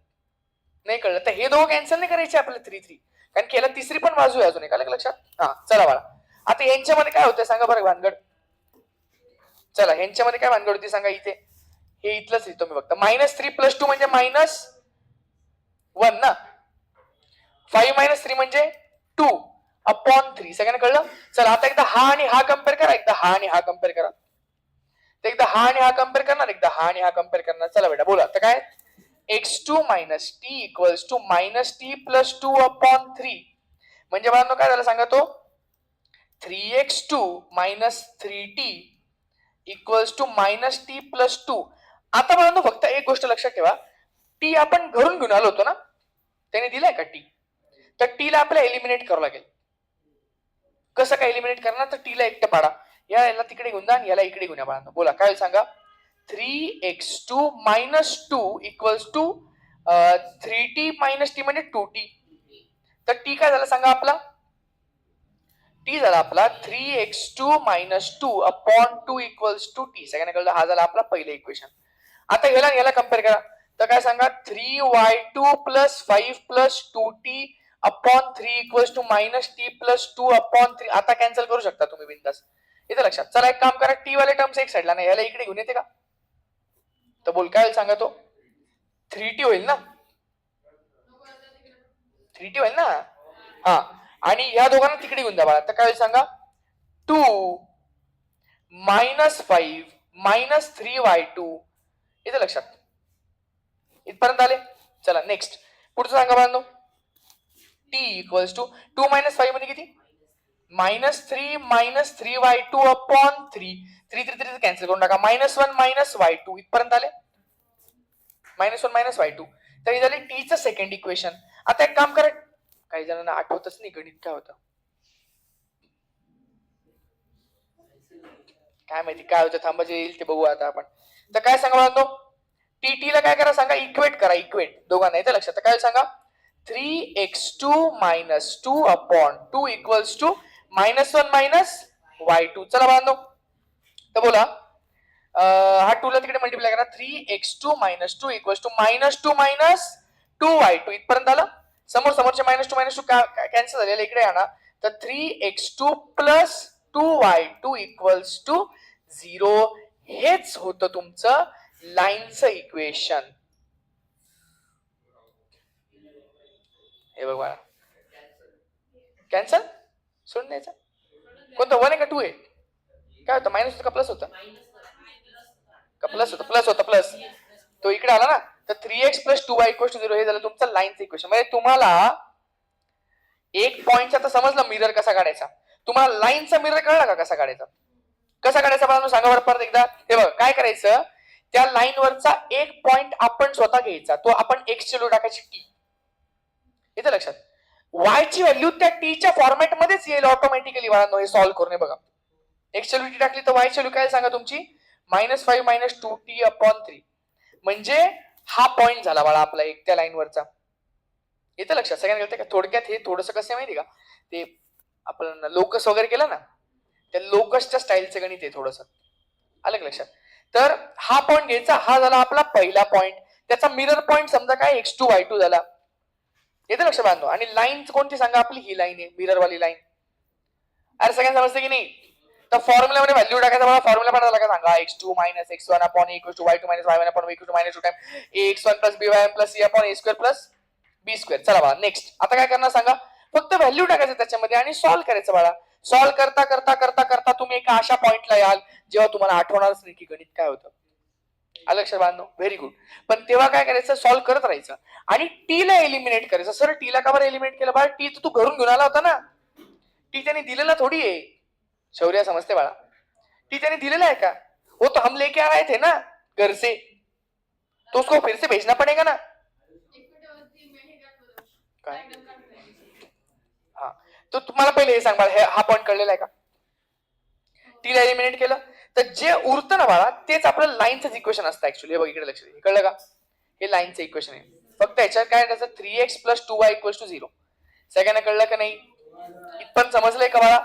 नाही कळलं, तर हे दोघं कॅन्सल नाही करायचे आपल्याला 3, कारण की याला तिसरी पण बाजू आहे अजून एक. आलं लक्षात. हा चला बाळा, आता यांच्यामध्ये काय होतं सांगा बरं भानगड. चला यांच्यामध्ये काय भानगड होती सांगा. इथे हे इथलंच लिहितो मी फक्त. -3 + 2 म्हणजे -1 ना. 5 - 3 म्हणजे 2/3. सगळ्यांना कळलं. चला आता एकदा हा आणि हा कम्पेअर करा, एकदा हा आणि हा कम्पेअर करा. तर एकदा हा आणि हा कम्पेअर करणार, एकदा हा आणि हा कम्पेअर करणार. चला बेटा बोला. तर काय x2 - t = -t + 2/3. म्हणजे बाळांनो काय झालं सांगा. तो 3x2 - 3t = -t + 2. आता बाळांनो फक्त एक गोष्ट लक्षात ठेवा. टी आपण घरून घेऊन आलो होतो ना, त्याने दिलाय का टी. तर टी ला आपल्याला एलिमिनेट करावं लागेल. कसं काय एलिमिनेट करणार. तर टी ला एकटं पाडा. याला तिकडे घेऊन जा आणि याला इकडे घेऊन या बाळांनो. बोला काय सांगा. 3x2 - 2 = 3t - t म्हणजे 2t. तर टी काय झालं सांगा आपला. टी झाला आपला 3x2 - 2/2 = t. सगळ्यांना कळलं. हा झाला आपला पहिला इक्वेशन. आता याला याला कम्पेअर करा. तर काय सांगा. 3y2 + 5 + 2t/3 = -t + 2/3. आता कॅन्सल करू शकता तुम्ही बिंदास. इथे लक्षात. चला एक काम करा. टी वाले टर्म्स एक साइडला नाही, याला इकडे घेऊन येते का. तर बोल काय सांगा. तो 3t होईल ना. 3t होईल ना. हा आणि या दोघांना तिकडे घेऊन द्या बाळा. तर काय सांगा. 2 - 5 - 3y2. इथे लक्षात. इथपर्यंत आले. चला नेक्स्ट पुढचं सांगा बाळांनो. t = 2 - 5 म्हणजे किती. -3 - 3y2/3. 3 कॅन्सल करून टाका. -1 - y2 इथपर्यंत आले. -1 - y2. तर ही झाली टीचं सेकंड इक्वेशन. आता एक काम करा. काही जणांना आठवतच नाही गणित काय होतं. काय माहिती काय होतं. थांबा जे येईल ते बघू आता आपण. तर काय सांगा बाळांनो. टी ला काय करा सांगा. इक्वेट करा. इक्वेट दोघांना. इथे लक्षात. काय सांगा. 3x2 - 2/2 = -1 - y2. चला बाळांनो. तर बोला. हा 2 ला तिकडे मल्टिप्लाय करा. 3x2 - 2 = -2 - 2y2 इथपर्यंत आलं. समोरचे -2 कॅन्सल झालेलं इकडे आणा. तर 3x2 + 2y2 = 0. हेच होतं तुमचं लाईनचं इक्वेशन. हे बघ बाळा. कॅन्सल सोडून द्यायचं. कोणतं 1 आहे का 2 आहे. काय होतं. मायनस होतं का प्लस होतं. का प्लस होतं. प्लस होतं. प्लस तो इकडे आला ना. तर 3x + 2y = 0 हे झालं तुमचं लाईनचं इक्वेशन. म्हणजे तुम्हाला एक पॉइंटचा तर समजलं मिरर कसा काढायचा. तुम्हाला लाईनचा मिरर कळला का कसा काढायचा. कसा काढायचा बाळांनो सांगा बरं परत एकदा. हे बघ काय करायचं. त्या लाईन वरचा एक पॉइंट आपण स्वतः घ्यायचा. तो आपण x ची व्हॅल्यू टाकायची t. इथे लक्षात. y ची व्हॅल्यू त्या t च्या फॉर्मॅट मध्येच येईल ऑटोमॅटिकली बाळांनो. हे सॉल्व्ह करून बघा. x ची व्हॅल्यू टाकली तर y ची व्हॅल्यू काय सांगा तुमची. -5 - 2t/3. म्हणजे हा पॉइंट झाला बाळा आपला एक त्या लाईन वरचा. येतं लक्षात. सगळ्यांना कळतं का. थोडक्यात हे थोडंसं कसं माहिती का. ते आपण लोकस वगैरे केलं ना. त्या लोकसच्या स्टाईलचं गणित आहे थोडंसं. आलं लक्षात. तर हा पॉइंट घ्यायचा. हा झाला आपला पहिला पॉइंट. त्याचा मिरर पॉइंट समजा काय x2 y2 झाला. येतं लक्षात बांधतो. आणि लाईन कोणती सांगा. आपली ही लाईन आहे मिरर वाली लाईन. अरे सगळ्यांना समजतं की नाही. तर फॉर्म्युलामध्ये व्हॅल्यू टाकायचा मला. फॉर्म्युला पडायला का सांगा. x2 - x1 / a = y2 - y1 / b = -2 time ax1 + by1 + c / a² + b². चला बाळा नेक्स्ट. आता काय करणार सांगा. फक्त व्हॅल्यू टाकायचं त्याच्यामध्ये आणि सॉल्व्ह करायचं बाळा. सॉल्व्ह करता करता करता करता तुम्ही एका अशा पॉइंटला याल जेव्हा तुम्हाला आठवणारच नाही की गणित काय होतं. आलं लक्षात बाळांनो. Very good. पण तेव्हा काय करायचं. सॉल्व्ह करत राहायचं आणि टी ला एलिमिनेट करायचं. सर टी ला का बरं एलिमिनेट केलं बाळा. टी तू घरून घेऊन आला होता ना. टी त्याने दिलेला थोडी आहे. शौर्य समजते बाळा. टी त्याने दिलेला आहे का. वो तो हम लेके आ रहे थे ना घर से. तो उसको फिर से भेजना पड़ेगा ना. काय हा. तर तुम्हाला पहिले हे सांग बाळा. हा पॉइंट कळलेला आहे का. टीला एलिमिनेट केलं तर जे उरतं ना बाळा तेच आपलं लाईनचं इक्वेशन असतं ऍक्च्युअली. हे बघ इकडे लक्ष दे. कळलं का. हे लाईनचं इक्वेशन आहे. फक्त याच्यात काय करायचं. 3x + 2y = 0. सगळ्यांना कळलं का नाही. इथपर्यंत समजलंय का बाळा.